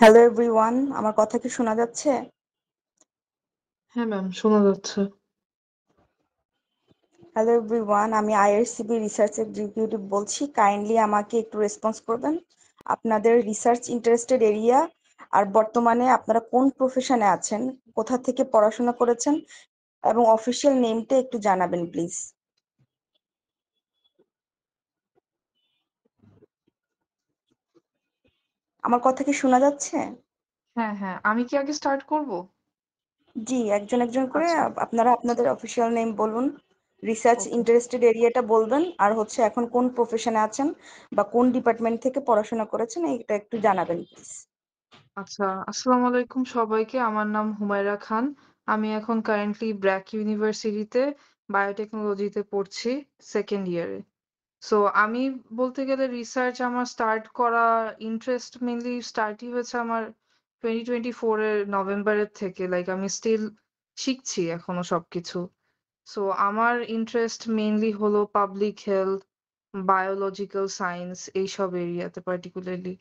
Hello everyone, আমার কথা কি শোনা যাচ্ছে? হ্যাঁ ম্যাম, শোনা যাচ্ছে। হ্যালো এভরিওয়ান, আমি আইআরসিবি রিসার্চ এক্সিকিউটিভ বলছি। কাইন্ডলি আমাকে একটু রেসপন্স করবেন। আপনাদের রিসার্চ ইন্টারেস্টেড এরিয়া আর বর্তমানে আপনারা কোন প্রফেশনে আছেন, কোথা থেকে পড়াশোনা করেছেন এবং অফিসিয়াল নেমটা একটু জানাবেন প্লিজ। আমার কথা কি শোনা যাচ্ছে? হ্যাঁ হ্যাঁ, আমি কি আগে স্টার্ট করব? জি, একজন একজন করে আচ্ছা। আপনারা আপনাদের অফিসিয়াল নেম বলুন, রিসার্চ ওকে। ইন্টারেস্টেড এরিয়াটা বলবেন, আর হচ্ছে এখন কোন প্রফেশনে আছেন বা কোন ডিপার্টমেন্ট থেকে পড়াশোনা করেছেন এটা একটু জানাবেন প্লিজ। আচ্ছা, আসসালামু আলাইকুম সবাইকে। আমার নাম হুমায়রা খান। আমি এখন কারেন্টলি ব্র্যাক ইউনিভার্সিটিতে বায়োটেকনোলজিতে পড়ছি, সেকেন্ড ইয়ারে। সো আমি বলতে গেলে রিসার্চ আমার স্টার্ট করা ইন্টারেস্ট মেইনলি স্টার্টই হয়েছে আমার 2024 এর নভেম্বরের থেকে। লাইক আমি স্টিল শিখছি এখনো সবকিছু। সো আমার ইন্টারেস্ট মেইনলি হলো পাবলিক হেলথ, বায়োলজিক্যাল সায়েন্স এইসব এরিয়াতে পার্টিকুলারলি।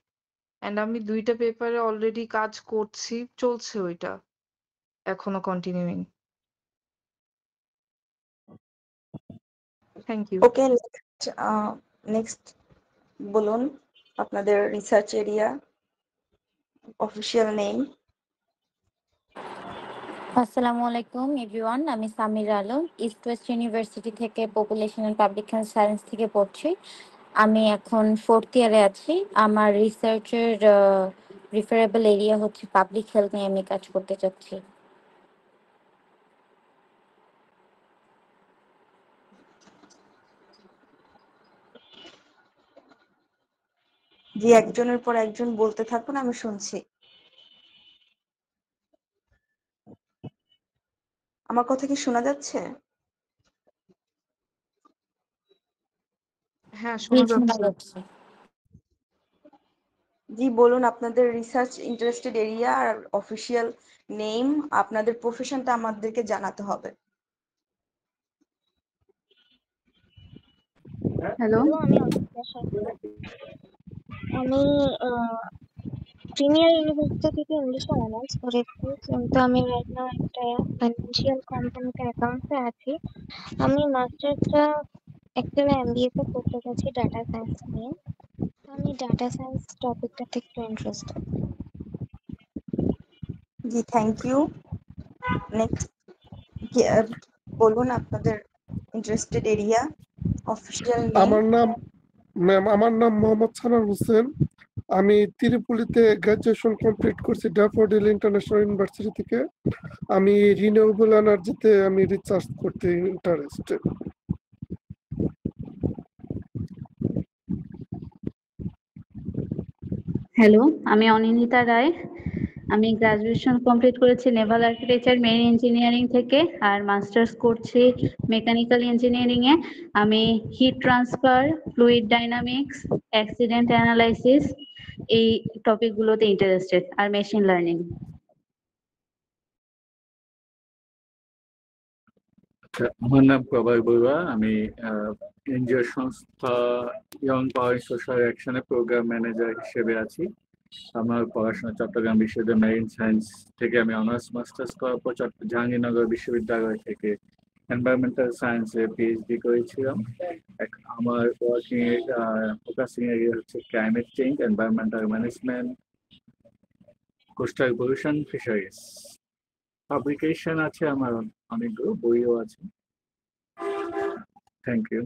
অ্যান্ড আমি ২টা পেপারে অলরেডি কাজ করছি, চলছে ওইটা। এখনো continuing. Thank you. Okay, next বলুন আপনাদের রিসার্চ এরিয়া, অফিসিয়াল নেম। আসসালামু আলাইকুম এভরিওয়ান, আমি Samira Alam East West University থেকে population and public health science থেকে পড়ছি। আমি এখন ফোর্থ ইয়ারে আছি। আমার রিসার্চের প্রিফারেবল এরিয়া হচ্ছে পাবলিক হেলথ নিয়ে আমি কাজ করতে চাচ্ছি। জি, একজনের পর একজন বলতে থাকুন, আমি শুনছি। আমার কথা কি শোনা যাচ্ছে? হ্যাঁ, জি, শোনা শোনা যাচ্ছে। যাচ্ছে। জি, বলুন আপনাদের রিসার্চ ইন্টারেস্টেড এরিয়া আর অফিসিয়াল নেম, আপনাদের প্রফেশনটা আমাদেরকে জানাতে হবে। হ্যালো, আমি অনিন্দিতা সরকার। আমি প্রিমিয়ার ইউনিভার্সিটি থেকে ইংলিশে অনার্স করেছি, কিন্তু আমি রাইট নাও একটা ফাইন্যান্সিয়াল কোম্পানিতে অ্যাকাউন্টসে আছি। আমি মাস্টার্সটা অ্যাকচুয়ালি এমবিএ তে করতে গেছি ডাটা সায়েন্স নিয়ে। তো আমি ডাটা সায়েন্স টপিকটাতে একটু ইন্টারেস্টেড। জি, থ্যাংক ইউ। নেক্সট বলুন আপনাদের ইন্টারেস্টেড এরিয়া, অফিসিয়াল নেম। আমার নাম মোহাম্মদ সানার হোসেন। আমি ত্রিপুলিতে গ্রাজুয়েশন কমপ্লিট করছি ড্যাফোডিল ইন্টারন্যাশনাল ইউনিভার্সিটি থেকে। আমি রিনিউয়েবল এনার্জিতে আমি রিসার্চ করতে ইন্টারেস্টেড। হ্যালো, আমি অনিন্দিতা রায়। আমি গ্রাজুয়েশন কমপ্লিট করেছি নেভাল আর্কিটেকচার মেরিন ইঞ্জিনিয়ারিং থেকে, আর মাস্টার্স করছি মেকানিক্যাল ইঞ্জিনিয়ারিং এ। আমি heat transfer, fluid dynamics, accident analysis এই টপিকগুলোতে ইন্টারেস্টেড, আর মেশিন লার্নিং। আমার নাম প্রভয় বড়ুয়া। আমি এনজিও সংস্থা ইয়ং পাওয়ার সোশ্যাল অ্যাকশনে প্রোগ্রাম ম্যানেজার হিসেবে আছি। আমার পড়াশোনা চট্টগ্রাম বিশ্ববিদ্যালয় মেরিন সায়েন্স থেকে। আমি অনার্স মাস্টার্স করার পর জাহাঙ্গীরনগর বিশ্ববিদ্যালয় থেকে এনভায়রনমেন্টাল সায়েন্সে পিএইচডি করেছিলাম। আমার ওয়ার্কিং ফোকাসিং এরিয়া হচ্ছে climate change, environmental management, coastal pollution, fisheries. Publication আছে আমার অনেকগুলো, বইও আছে। Thank you.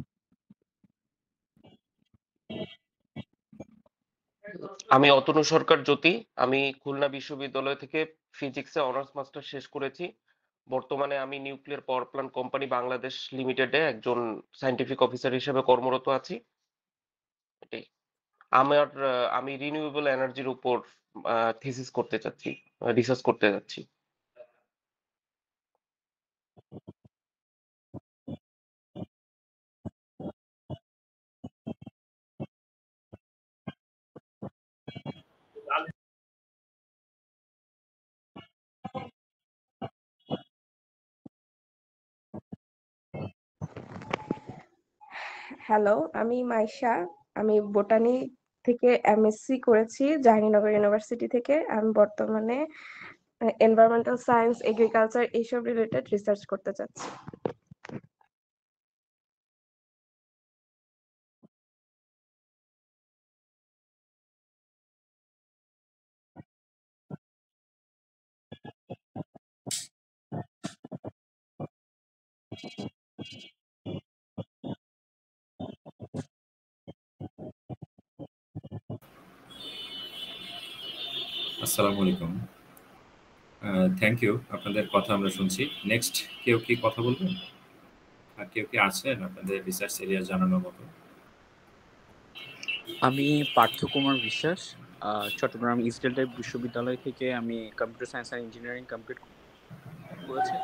আমি অতনু সরকার জ্যোতি। আমি খুলনা বিশ্ববিদ্যালয় থেকে ফিজিক্সে অনার্স মাস্টার শেষ করেছি। বর্তমানে আমি nuclear power plant company Bangladesh লিমিটেডে একজন সায়েন্টিফিক অফিসার হিসেবে কর্মরত আছি। এটাই। আমি রিনিউয়েবল এনার্জির উপর থিসিস করতে চাচ্ছি, রিসার্চ করতে যাচ্ছি। হ্যালো, আমি মাইশা। আমি বোটানি থেকে এমএসসি করেছি জাহাঙ্গীরনগর ইউনিভার্সিটি থেকে। আমি বর্তমানে এনভায়রনমেন্টাল সায়েন্স, এগ্রিকালচার এইসব রিলেটেড রিসার্চ করতে চাচ্ছি। আসসালামু আলাইকুম। থ্যাংক ইউ, আপনাদের কথা আমরা শুনছি। নেক্সট কেউ কি কথা বলবেন? আর কেউ কি আছেন আপনাদের রিসার্চ এরিয়া জানানোর মতো? আমি পার্থ কুমার বিশ্বাস, চট্টগ্রাম ইস্ট ডেল্টা বিশ্ববিদ্যালয় থেকে আমি computer science and engineering complete করেছি।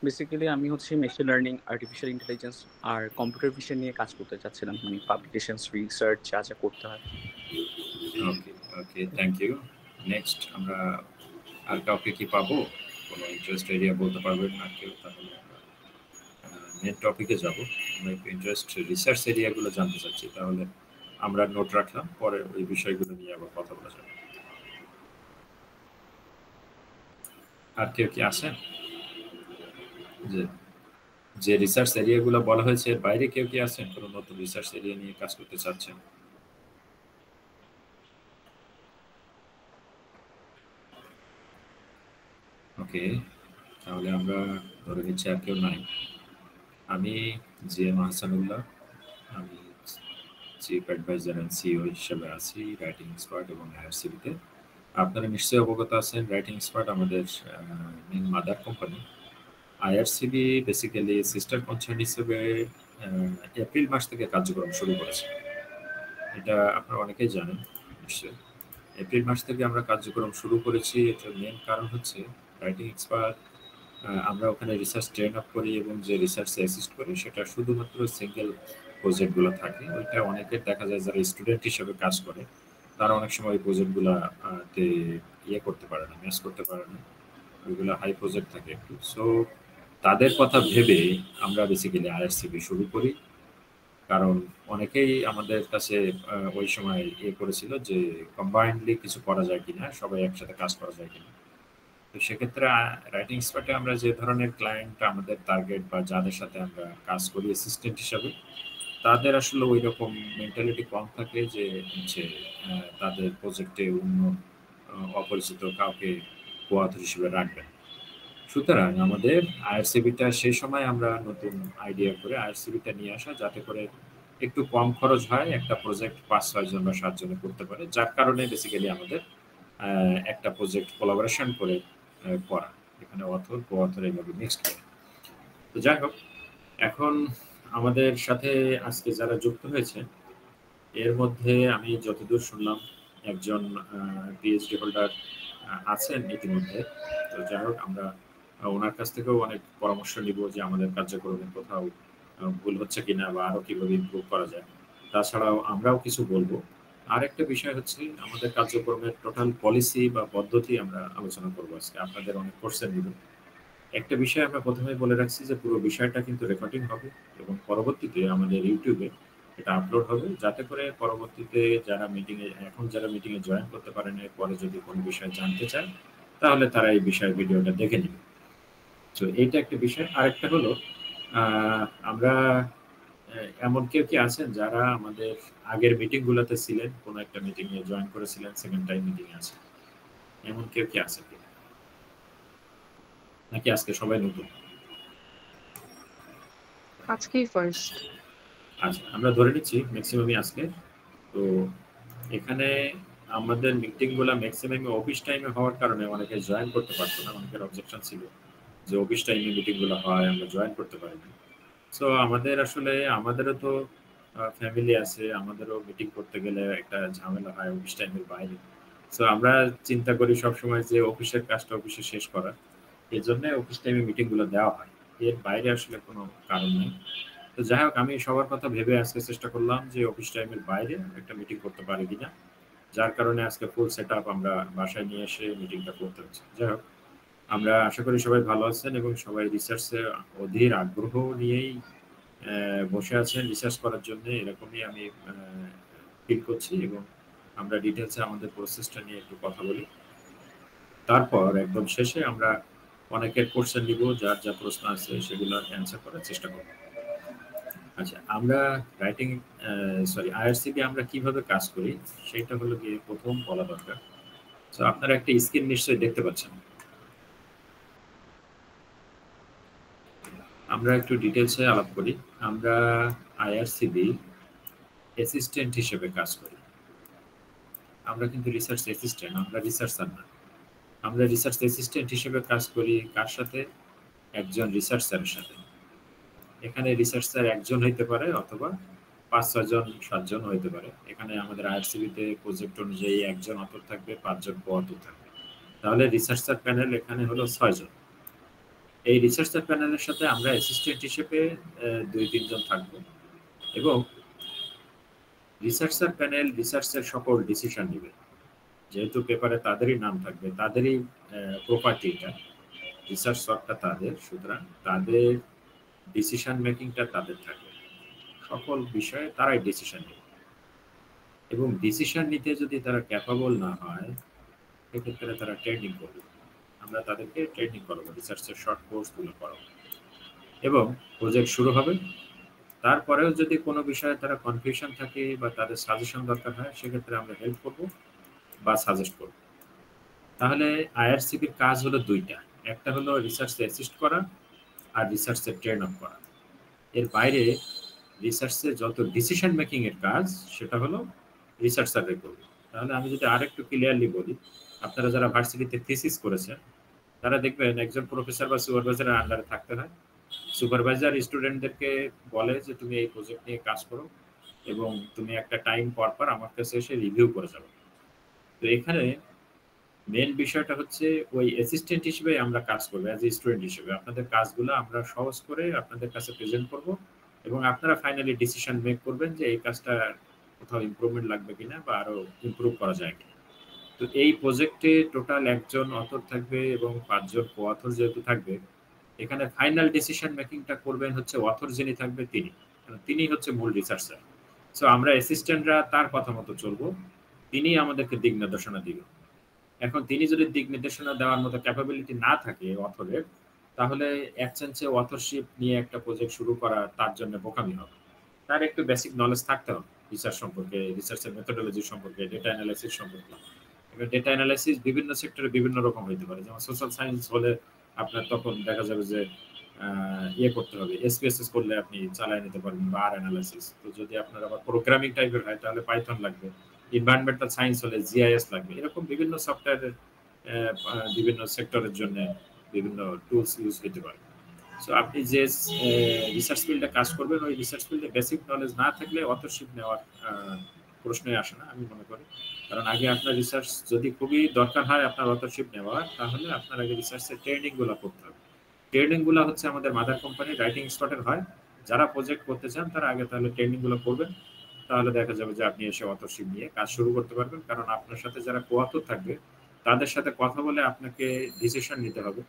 বেসিক্যালি আমি হচ্ছে মেশিন লার্নিং, আর্টিফিশিয়াল ইন্টেলিজেন্স আর কম্পিউটার ভিশন নিয়ে কাজ করতে চাচ্ছিলাম। মানে পাবলিকেশনস, রিসার্চ যা যা করতে হয়। ওকে ওকে, থ্যাংক ইউ। নেক্সট আমরা আর কাউকে কি পাবো? কোনো ইন্টারেস্ট এরিয়া বলতে পারবেন না কেউ? তাহলে মেন টপিকে যাব। আমরা একটু ইন্টারেস্ট রিসার্চ এরিয়াগুলো জানতে চাচ্ছি, তাহলে আমরা নোট রাখলাম, পরে ওই বিষয়গুলো নিয়ে আবার কথা বলা যাবে। আর কেউ কি আছেন যে রিসার্চ এরিয়াগুলো বলা হয়েছে এর বাইরে কেউ কি আছেন কোনো নতুন রিসার্চ এরিয়া নিয়ে কাজ করতে চাচ্ছেন? ওকে, তাহলে আমরা ধরে নিচ্ছি আর কেউ নাই। আমি জিএম হাসানুল্লাহ, আমি চিফ অ্যাডভাইজার অ্যান্ড সিইও হিসেবে আছি রাইটিং এক্সপার্ট এবং আইআরসিবিতে। আপনারা নিশ্চয়ই অবগত আছেন রাইটিং এক্সপার্ট আমাদের main mother company. IRCB basically sister concern হিসেবে এপ্রিল মাস থেকে কার্যক্রম শুরু করেছে। এটা আপনারা অনেকেই জানেন নিশ্চয়ই। এপ্রিল মাস থেকে আমরা কার্যক্রম শুরু করেছি। এটার মেন কারণ হচ্ছে রাইটিং এক্সপার্ট, আমরা ওখানে রিসার্চ ট্রেন আপ করি এবং যে রিসার্চে অ্যাসিস্ট করি সেটা শুধুমাত্র সিঙ্গেল প্রজেক্টগুলো থাকে। ওইটা অনেকের দেখা যায় যারা স্টুডেন্ট হিসেবে কাজ করে তারা অনেক সময় ওই প্রজেক্টগুলোতে করতে পারে না, ম্যাচ করতে পারে না, ওইগুলো হাই প্রজেক্ট থাকে একটু। সো তাদের কথা ভেবে আমরা বেসিক্যালি আইআরসিবি শুরু করি, কারণ অনেকেই আমাদের কাছে ওই সময় করেছিল যে কম্বাইন্ডলি কিছু করা যায় কিনা, সবাই একসাথে কাজ করা যায় কিনা। তো সেক্ষেত্রে রাইটিং এক্সপার্টে আমরা যে ধরনের ক্লায়েন্ট আমাদের টার্গেট বা যাদের সাথে আমরা কাজ করি অ্যাসিস্ট্যান্ট হিসাবে, তাদের আসলে ওই রকম মেন্টালিটি কম থাকে যে হচ্ছে তাদের প্রজেক্টে অন্য অপরিচিত কাউকে কোঅথর হিসেবে রাখবেন। সুতরাং আমাদের আইআরসিবিটা সেই সময় আমরা নতুন আইডিয়া করে আইআরসিবিটা নিয়ে আসা, যাতে করে একটু কম খরচ হয়, একটা প্রজেক্ট 5-6 জন বা 7 জনে করতে পারে, যার কারণে বেসিক্যালি আমাদের একটা প্রজেক্ট কোলাবোরেশন করে করা, এখানে অথর কোঅথর এইভাবে মিক্সড করে। তো যাই হোক, এখন আমাদের সাথে আজকে যারা যুক্ত হয়েছে এর মধ্যে আমি যতদূর শুনলাম একজন পিএইচডি হোল্ডার আছেন ইতিমধ্যে। তো যাই হোক, আমরা ওনার কাছ থেকেও অনেক পরামর্শ নিব যে আমাদের কার্যক্রমে কোথাও ভুল হচ্ছে কিনা বা আরো কিভাবে ইমপ্রুভ করা যায়। তাছাড়াও আমরাও কিছু বলবো। আর একটা বিষয় হচ্ছে আমাদের কার্যক্রমের টোটাল পলিসি বা পদ্ধতি আমরা আলোচনা করবো আজকে। আপনাদের অনেক কোশ্চেন দিব। একটা বিষয় আমরা প্রথমেই বলে রাখছি যে পুরো বিষয়টা কিন্তু রেকর্ডিং হবে এবং পরবর্তীতে আমাদের ইউটিউবে এটা আপলোড হবে, যাতে করে পরবর্তীতে যারা মিটিংয়ে জয়েন করতে পারেন, পরে যদি কোনো বিষয় জানতে চায় তাহলে তারা এই বিষয়ে ভিডিওটা দেখে নেবে। তো এইটা একটা বিষয়। আরেকটা হলো আমরা এমন কেউ কি আছেন যারা আমাদের আগের মিটিংগুলোতে ছিলেন, কোনো একটা মিটিংয়ে জয়েন করেছিলেন, সেকেন্ড টাইম মিটিংয়ে আছে, এমন কেউ কি আছে নাকি আজকে সবাই নতুন? আজকেই ফার্স্ট। আচ্ছা, আমরা ধরে নিচ্ছি ম্যাক্সিমামই আজকে। তো এখানে আমাদের মিটিংগুলো ম্যাক্সিমামই অফিস টাইমে হওয়ার কারণে অনেকে জয়েন করতে পারতো না। অনেকের অবজেকশন ছিল যে অফিস টাইমে মিটিংগুলো হয়, আমরা জয়েন করতে পারি না। সো আমাদেরও তো ফ্যামিলি আছে, আমাদেরও মিটিং করতে গেলে একটা ঝামেলা হয় অফিস টাইমের বাইরে। সো আমরা চিন্তা করি সবসময় যে অফিসের কাজটা অফিসে শেষ করা, এই জন্য অফিস টাইমে মিটিংগুলো দেওয়া হয়, এর বাইরে আসলে কোনো কারণ নেই। তো যাই হোক, আমি সবার কথা ভেবে আজকে চেষ্টা করলাম যে অফিস টাইমের বাইরে একটা মিটিং করতে পারি কিনা, যার কারণে আজকে ফুল সেট আপ আমরা বাসায় নিয়ে এসে মিটিংটা করতে হচ্ছে। যাই হোক, আমরা আশা করি সবাই ভালো আছেন এবং সবাই রিসার্চে অধীর আগ্রহ নিয়েই বসে আছেন রিসার্চ করার জন্য, এরকমই আমি ফিল করছি। এবং আমরা ডিটেলসে আমাদের প্রসেসটা নিয়ে একটু কথা বলি। তারপর একদম শেষে আমরা অনেকের কোশ্চেন নিব, যার যা প্রশ্ন আছে সেগুলো অ্যান্সার করার চেষ্টা করব। আচ্ছা, আমরা আইআরসিবি আমরা কিভাবে কাজ করি সেটা হলো গিয়ে প্রথম বলা দরকার। তো আপনারা একটা স্ক্রিন নিশ্চয়ই দেখতে পাচ্ছেন। আমরা একটু ডিটেলসে আলাপ করি। আমরা আইআরসিবি অ্যাসিস্ট্যান্ট হিসেবে কাজ করি। আমরা কিন্তু রিসার্চ অ্যাসিস্ট্যান্ট, আমরা রিসার্চার না। আমরা রিসার্চ অ্যাসিস্ট্যান্ট হিসেবে কাজ করি কার সাথে? একজন রিসার্চারের সাথে। এখানে রিসার্চার একজন হইতে পারে অথবা 5-6 জন 7 জন হইতে পারে। এখানে আমাদের আইআরসিবিতে প্রজেক্ট অনুযায়ী একজন অথর থাকবে, 5 জন কো-অথর থাকবে। তাহলে রিসার্চার প্যানেল এখানে হলো 6 জন। এই রিসার্চার প্যানেলের সাথে আমরা অ্যাসিস্ট্যান্ট হিসেবে 2-3 জন থাকবো এবং রিসার্চার প্যানেল রিসার্চের সকল ডিসিশন নেবে। যেহেতু পেপারে তাদেরই নাম থাকবে, তাদেরই প্রপার্টিটা, রিসার্চ ওয়ার্কটা তাদের, সুতরাং তাদের ডিসিশন মেকিংটা তাদের থাকবে। সকল বিষয়ে তারাই ডিসিশন নেবে এবং ডিসিশন নিতে যদি তারা ক্যাপাবল না হয় সেক্ষেত্রে তারা ট্রেনিং করবে। আমরা তাদেরকে ট্রেনিং করাবো, রিসার্চের শর্ট কোর্সগুলো করাবো এবং প্রজেক্ট শুরু হবে। তারপরেও যদি কোনো বিষয়ে তারা কনফিউশন থাকে বা তাদের সাজেশন দরকার হয় সেক্ষেত্রে আমরা হেল্প করব বা সাজেস্ট করব। তাহলে আইআরসিবির কাজ হলো দুইটা, একটা হলো রিসার্চে অ্যাসিস্ট করা আর রিসার্চে ট্রেন আপ করা। এর বাইরে রিসার্চে যত ডিসিশন মেকিং এর কাজ সেটা হলো রিসার্চাররা করবে। তাহলে আমি যদি আরেকটু ক্লিয়ারলি বলি, আপনারা যারা ভার্সিটিতে থিসিস করেছেন তারা দেখবেন একজন প্রফেসর বা সুপারভাইজারের আন্ডারে থাকতে হয়। সুপারভাইজার স্টুডেন্টদেরকে বলে যে তুমি এই প্রজেক্ট নিয়ে কাজ করো এবং তুমি একটা টাইম পর পর আমার কাছে এসে রিভিউ করে যাবে। তো এখানে মেন বিষয়টা হচ্ছে ওই অ্যাসিস্ট্যান্ট হিসেবে আমরা কাজ করবো, অ্যাজ এ স্টুডেন্ট হিসেবে আপনাদের কাজগুলো আমরা সহজ করে আপনাদের কাছে প্রেজেন্ট করব এবং আপনারা ফাইনালি ডিসিশন মেক করবেন যে এই কাজটা কোথাও ইমপ্রুভমেন্ট লাগবে কিনা বা আরো ইমপ্রুভ করা যায় কিনা। তো এই প্রজেক্টে টোটাল একজন অথর থাকবে এবং 5 জন কো-অথর যেহেতু থাকবে, এখানে ফাইনাল ডিসিশন মেকিংটা করবেন হচ্ছে অথর যিনি থাকবে তিনি হচ্ছে মূল রিসার্চার। সো আমরা অ্যাসিস্ট্যান্টরা তার কথা মতো চলবো, তিনি আমাদেরকে দিক নির্দেশনা দিবেন। এখন তিনি যদি দিক নির্দেশনা দেওয়ার মতো ক্যাপাবিলিটি না থাকে অথরের, তাহলে এক চান্সে অথরশিপ নিয়ে একটা প্রজেক্ট শুরু করা তার জন্য বোকামি হবে। তার একটু বেসিক নলেজ থাকতে হবে রিসার্চ সম্পর্কে, রিসার্চের মেথোডোলজি সম্পর্কে, ডেটা অ্যানালাইসিস সম্পর্কে। এবার ডেটা অ্যানালাইসিস বিভিন্ন সেক্টরে বিভিন্ন রকম হইতে পারে। যেমন সোশ্যাল সায়েন্স হলে আপনার তখন দেখা যাবে যে করতে হবে, এসপিএসএস করলে আপনি চালায় নিতে পারবেন বা আর অ্যানালাইসিস। তো যদি আপনার আবার প্রোগ্রামিং টাইপের হয় তাহলে পাইথন লাগবে। এনভায়রনমেন্টাল সায়েন্স হলে জিআইএস লাগবে। এরকম বিভিন্ন সফটওয়্যারের বিভিন্ন সেক্টরের জন্য বিভিন্ন টুলস ইউজ হতে পারে। সো আপনি যে রিসার্চ ফিল্ডে কাজ করবেন ওই রিসার্চ ফিল্ডে বেসিক নলেজ না থাকলে অথরশিপ নেওয়ার প্রশ্নই আসে না আমি মনে করি। কারণ আগে আপনার রিসার্চ যদি খুবই দরকার হয় আপনার অথরশিপ নেওয়ার, তাহলে আপনার আগে রিসার্চের ট্রেনিংগুলো করতে হবে। ট্রেনিংগুলো হচ্ছে আমাদের মাদার কোম্পানি রাইটিং স্পটের হয়। যারা প্রজেক্ট করতে চান তারা আগে তাহলে ট্রেনিংগুলো করবেন, তাহলে দেখা যাবে যে আপনি এসে অথরশিপ নিয়ে কাজ শুরু করতে পারবেন। কারণ আপনার সাথে যারা কো-অথর থাকবে তাদের সাথে কথা বলে আপনাকে ডিসিশন নিতে হবে।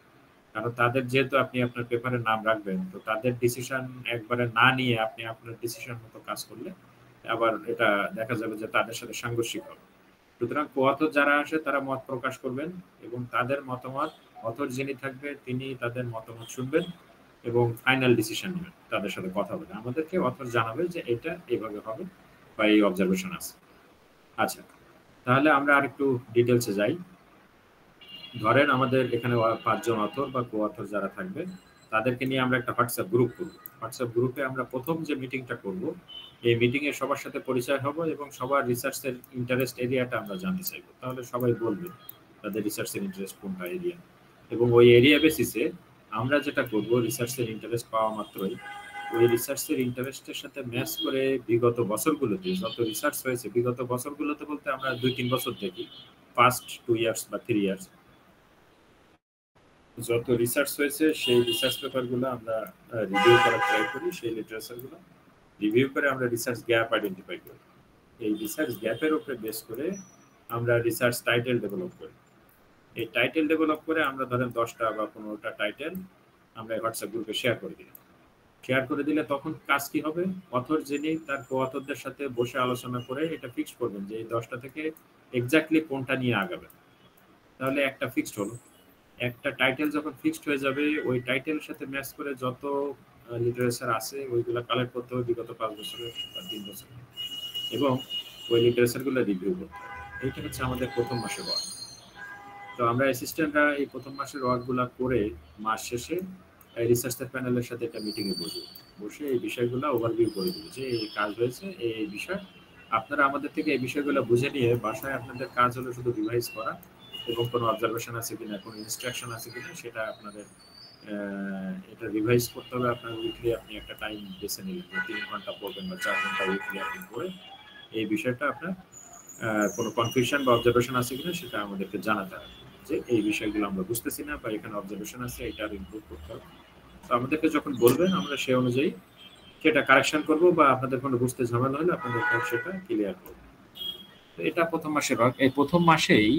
কারণ তাদের যেহেতু আপনি আপনার পেপারের নাম রাখবেন, তো তাদের ডিসিশন একবারে না নিয়ে আপনি আপনার ডিসিশন মতো কাজ করলে আবার এটা দেখা যাবে যে তাদের সাথে সাংঘর্ষিক হবে। সুতরাং কো-অথর যারা আসে তারা মত প্রকাশ করবেন এবং তাদের মতামত, অথর যিনি থাকবে তিনি তাদের মতামত শুনবেন এবং ফাইনাল ডিসিশন নেবেন। তাদের সাথে কথা বলে আমাদেরকে অথর জানাবে যে এটা এইভাবে হবে বা এই অবজারভেশন আছে। আচ্ছা, তাহলে আমরা আরেকটু ডিটেলসে যাই। ধরেন আমাদের এখানে 5 জন অথর বা কো-অথর যারা থাকবে তাদেরকে নিয়ে আমরা একটা হোয়াটসঅ্যাপ গ্রুপ করব। হোয়াটসঅ্যাপ গ্রুপে আমরা প্রথম যে মিটিংটা করব, এই মিটিংয়ে সবার সাথে পরিচয় হব এবং সবার রিসার্চের ইন্টারেস্ট এরিয়াটা আমরা জানতে চাইব। তাহলে সবাই বলবে তাদের রিসার্চের ইন্টারেস্ট কোনটা এরিয়া, এবং ওই এরিয়া বেসিসে আমরা যেটা করব রিসার্চের ইন্টারেস্ট পাওয়া মাত্রই ওই রিসার্চের ইন্টারেস্টের সাথে ম্যাচ করে বিগত বছরগুলোতে যত রিসার্চ হয়েছে, বিগত বছরগুলোতে বলতে আমরা 2-3 বছর দেখি, ফার্স্ট 2 ইয়ার্স বা 3 ইয়ার্স যত রিসার্চ হয়েছে সেই রিসার্চ পেপারগুলো আমরা রিভিউ করার ট্রাই করি। সেই লিটারেচারগুলো রিভিউ করে আমরা রিসার্চ গ্যাপ আইডেন্টিফাই করি। এই রিসার্চ গ্যাপের উপরে বেস করে আমরা রিসার্চ টাইটেল ডেভেলপ করি। এই টাইটেল ডেভেলপ করে আমরা ধরেন 10টা বা 15টা টাইটেল আমরা হোয়াটসঅ্যাপ গ্রুপে শেয়ার করে দিই। শেয়ার করে দিলে তখন কাজ কি হবে, অথর যিনি তার কো-অথরদের সাথে বসে আলোচনা করে এটা ফিক্স করবেন যে এই 10টা থেকে এক্স্যাক্টলি কোনটা নিয়ে আগাবেন। তাহলে একটা ফিক্সড হলো। একটা টাইটেল যখন ফিক্সড হয়ে যাবে, ওই টাইটেলের সাথে ম্যাচ করে যত লিটারেচার আছে ওইগুলো কালেক্ট করতে হবে বিগত 5 বছরের বা 3 বছরের, এবং ওই লিটারেচারগুলো রিভিউ করতে হবে। এইটা হচ্ছে আমাদের প্রথম মাসের ওয়ার্ক। তো আমরা অ্যাসিস্ট্যান্টরা এই প্রথম মাসের ওয়ার্কগুলো করে মাস শেষে রিসার্চের প্যানেলের সাথে একটা মিটিংয়ে বসে এই বিষয়গুলো ওভারভিউ করে দেবো যে এই কাজ হয়েছে, এই বিষয় আপনারা আমাদের থেকে এই বিষয়গুলো বুঝে নিয়ে বাসায় আপনাদের কাজ হলো শুধু রিভাইজ করা এবং কোনো অবজারভেশন আছে কিনা, কোনো ইনস্ট্রাকশন আছে কিনা সেটা আপনাদের এটা রিভাইজ করতে হবে। আপনার উইকলি আপনি একটা টাইম বেছে নিলেন যে 3 ঘন্টা পড়বেন বা 4 ঘন্টা উইকলি আপনি পড়ে এই বিষয়টা আপনার কোনো কনফিউশন বা অবজারভেশন আছে কিনা সেটা আমাদেরকে জানাতে হবে যে এই বিষয়গুলো আমরা বুঝতেছি না বা এখানে অবজারভেশন আছে, এটা আর ইমপ্রুভ করতে হবে। তো আমাদেরকে যখন বলবেন আমরা সেই অনুযায়ী সেটা কারেকশন করব বা আপনাদের কোনো বুঝতে ঝামেলা হলে আপনাদের সেটা ক্লিয়ার করব। তো এটা প্রথম মাসের ওয়ার্ক। এই প্রথম মাসেই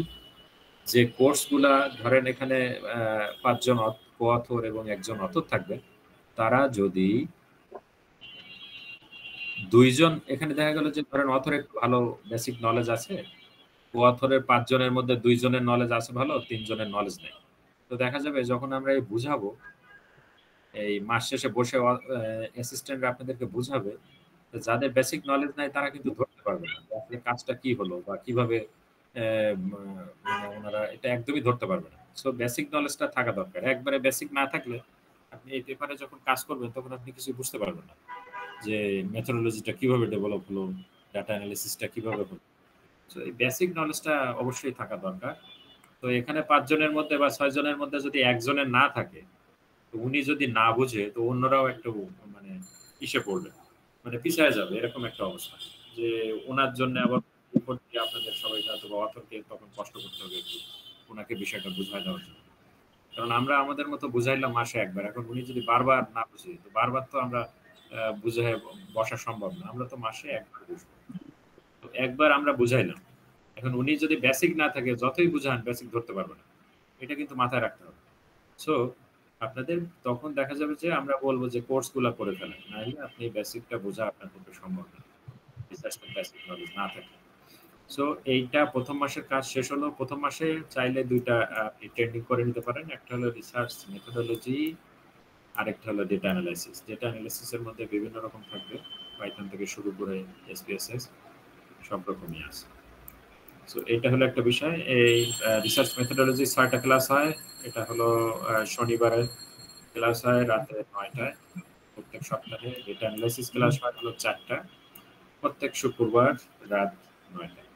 যে কোর্সগুলা ধরেন এখানে 5 জন কো-অথর এবং 1 জন অথর থাকবে, তারা যদি 2 জন, এখানে দেখা গেল যে ধরেন অথর একটু ভালো বেসিক নলেজ আছে, কো-অথরের 5 জনের মধ্যে 2 জনের নলেজ আছে ভালো, 3 জনের নলেজ নেই। তো দেখা যাবে যখন আমরা এই বুঝাবো, এই মাস শেষে বসে অ্যাসিস্ট্যান্টরা আপনাদেরকে বুঝাবে, যাদের বেসিক নলেজ নাই তারা কিন্তু ধরতে পারবে না আসলে কাজটা কি হলো বা কিভাবে মানে ওনারা এটা একদমই ধরতে পারবে না। সো বেসিক নলেজটা থাকা দরকার। একবারে বেসিক না থাকলে আপনি এই পেপারে যখন কাজ করবেন তখন আপনি কিছু বুঝতে পারবেন না যে মেথোডোলজিটা কিভাবে ডেভেলপ হলো, ডাটা অ্যানালিসিসটা কিভাবে হলো। সো এই বেসিক নলেজটা অবশ্যই থাকা দরকার। তো এখানে 5 জনের মধ্যে বা 6 জনের মধ্যে যদি একজনের না থাকে, তো উনি যদি না বুঝে তো অন্যরাও একটু মানে পিছিয়ে পড়বে, মানে পিছিয়ে যাবে, এরকম একটা অবস্থা যে ওনার জন্য আবার আপনাদের সবাইকে অথবা অথরকে তখন কষ্ট করতে হবে একটু ওনাকে বিষয়টা বুঝাই দেওয়ার জন্য। কারণ আমরা আমাদের মতো বুঝাইলাম মাসে একবার, এখন উনি যদি বারবার না বুঝে তো বারবার তো আমরা বুঝে বসা সম্ভব না, আমরা তো মাসে একবার বুঝবো। তো একবার আমরা বুঝাইলাম, এখন উনি যদি বেসিক না থাকে যতই বুঝান বেসিক ধরতে পারবে না, এটা কিন্তু মাথায় রাখতে হবে। সো আপনাদের তখন দেখা যাবে যে আমরা বলবো যে কোর্সগুলো করে ফেলেন, নাহলে আপনি বেসিকটা বোঝা আপনার পক্ষে সম্ভব না বেসিক নলেজ না থাকে। সো এইটা প্রথম মাসের কাজ শেষ হলো। প্রথম মাসে চাইলে 2টা আপনি ট্রেনিং করে নিতে পারেন, একটা হলো রিসার্চ মেথোডোলজি, আরেকটা হলো ডেটা অ্যানালাইসিস। ডেটা অ্যানালাইসিসের মধ্যে বিভিন্ন রকম থাকবে, পাইথন থেকে শুরু করে এসপিএসএস সব রকমই আছে। সো এটা হলো একটা বিষয়। এই রিসার্চ মেথোডোলজি 6টা ক্লাস হয়, এটা হলো শনিবারে ক্লাস হয় রাতে 9টায় প্রত্যেক সপ্তাহে। ডেটা অ্যানালাইসিস ক্লাস হয় হলো 4টা প্রত্যেক শুক্রবার রাত 9টায়।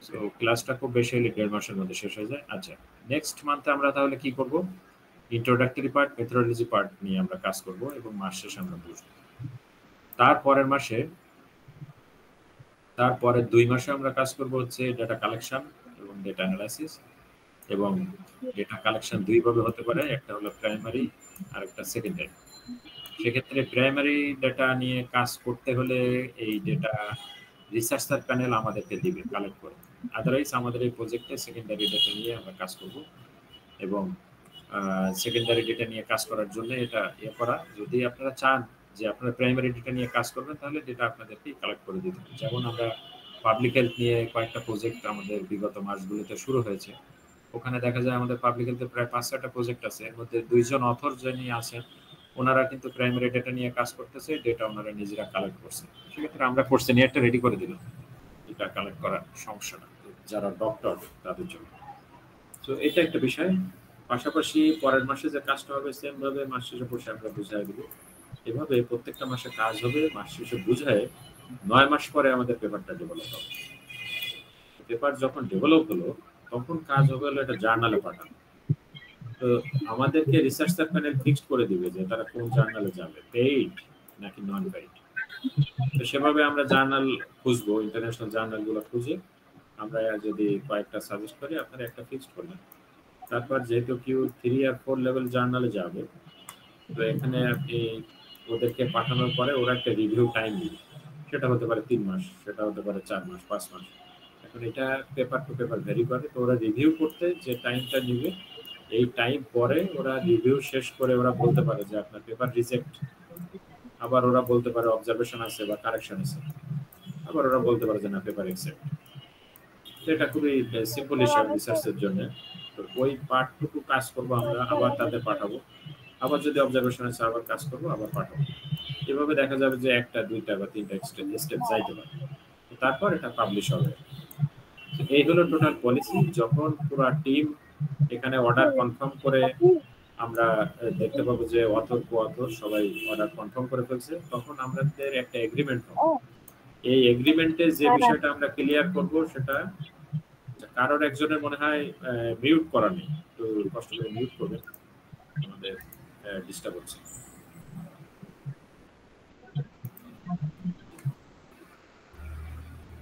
সো ক্লাসটা খুব বেশি হলে 1.5 মাসের মধ্যে শেষ হয়ে যায়। আচ্ছা, নেক্সট মান্থে আমরা তাহলে কি করব, ইন্ট্রোডাক্টরি পার্ট, মেথোডোলজি পার্ট নিয়ে আমরা কাজ করব এবং মাস শেষে আমরা বুঝবো। তারপরের 2 মাসে আমরা কাজ করব হচ্ছে ডেটা কালেকশন এবং ডেটা অ্যানালাইসিস। এবং ডেটা কালেকশন 2 ভাবে হতে পারে, একটা হলো প্রাইমারি আর একটা সেকেন্ডারি। সেক্ষেত্রে প্রাইমারি ডেটা নিয়ে কাজ করতে হলে এই ডেটা রিসার্চার প্যানেল আমাদেরকে দিবে কালেক্ট করে। আদারওয়াইজ আমাদের এই প্রজেক্টে সেকেন্ডারি ডেটা নিয়ে আমরা কাজ করব এবং সেকেন্ডারি ডেটা নিয়ে কাজ করার জন্য এটা করা, যদি আপনারা চান যে আপনারা প্রাইমারি ডেটা নিয়ে কাজ করবেন তাহলে ডেটা আপনাদেরকে কালেক্ট করে দিতে হবে। যেমন আমরা পাবলিক হেলথ নিয়ে কয়েকটা প্রজেক্ট আমাদের বিগত মাসগুলোতে শুরু হয়েছে, ওখানে দেখা যায় আমাদের পাবলিক হেলথে প্রায় 5-6টা প্রজেক্ট আছে, এর মধ্যে 2 জন অথর যিনি আছেন ওনারা কিন্তু প্রাইমারি ডেটা নিয়ে কাজ করতেছে, ডেটা ওনারা নিজেরা কালেক্ট করছে। সেক্ষেত্রে আমরা কোশ্চেনিয়ারটা রেডি করে দিলাম, এটা কালেক্ট করার সমস্যা না যারা ডক্টর তাদের জন্য। তো এটা একটা বিষয়। পাশাপাশি পরের মাসে যে কাজটা হবে সেম ভাবে মাস শেষে বসে আমরা বুঝাই দিব। এভাবে প্রত্যেকটা মাসে কাজ হবে, মাস শেষে বুঝায় 9 মাস পরে আমাদের পেপারটা ডেভেলপ হবে। পেপার যখন ডেভেলপ হলো তখন কাজ হবে হলো এটা জার্নালে পাঠানো। তো আমাদেরকে রিসার্চার প্যানেল ফিক্সড করে দিবে যে তারা কোন জার্নালে যাবে, পেইড নাকি নন পেইড। তো সেভাবে আমরা জার্নাল খুঁজবো, ইন্টারন্যাশনাল জার্নালগুলো খুঁজে আমরা যদি কয়েকটা সাজেস্ট করি, আপনারা একটা ফিক্সড করলেন। তারপর যেহেতু Q3 আর 4 লেভেল জার্নালে যাবে, তো এখানে আপনি ওদেরকে পাঠানোর পরে ওরা একটা রিভিউ টাইম দিবে, সেটা হতে পারে 3 মাস, সেটা হতে পারে 4 মাস, 5 মাস। এখন এটা পেপার টু পেপার ভ্যারি করে। তো ওরা রিভিউ করতে যে টাইমটা নেবে এই টাইম পরে ওরা রিভিউ শেষ করে ওরা বলতে পারে যে আপনার পেপার রিজেক্ট, আবার ওরা বলতে পারে অবজারভেশন আছে বা কারেকশন আছে, আবার ওরা বলতে পারে যে না পেপার অ্যাকসেপ্ট। এটা খুবই সিম্পল ইস্যু রিসার্চের জন্য। তো ওই পার্টটুকু কাজ করবো আমরা, আবার তাদের পাঠাবো, আবার যদি অবজারভেশন আছে আবার কাজ করবো, আবার পাঠাবো। এভাবে দেখা যাবে যে একটা, দুইটা বা তিনটা স্টেপ যাইতে পারে, তারপর এটা পাবলিশ হবে। এই হলো টোটাল পলিসি। যখন পুরো টিম এখানে অর্ডার কনফার্ম করে আমরা দেখতে পাবো যে অথর কো-অথর সবাই অর্ডার কনফার্ম করে ফেলছে, তখন আমাদের একটা এগ্রিমেন্ট হবে। এই এগ্রিমেন্টে যে বিষয়টা আমরা ক্লিয়ার করব সেটা কারোর একজনের মনে হয় মিউট করা নেই, তো কষ্ট করে মিউট করবেন, আমাদের ডিস্টার্ব হচ্ছে।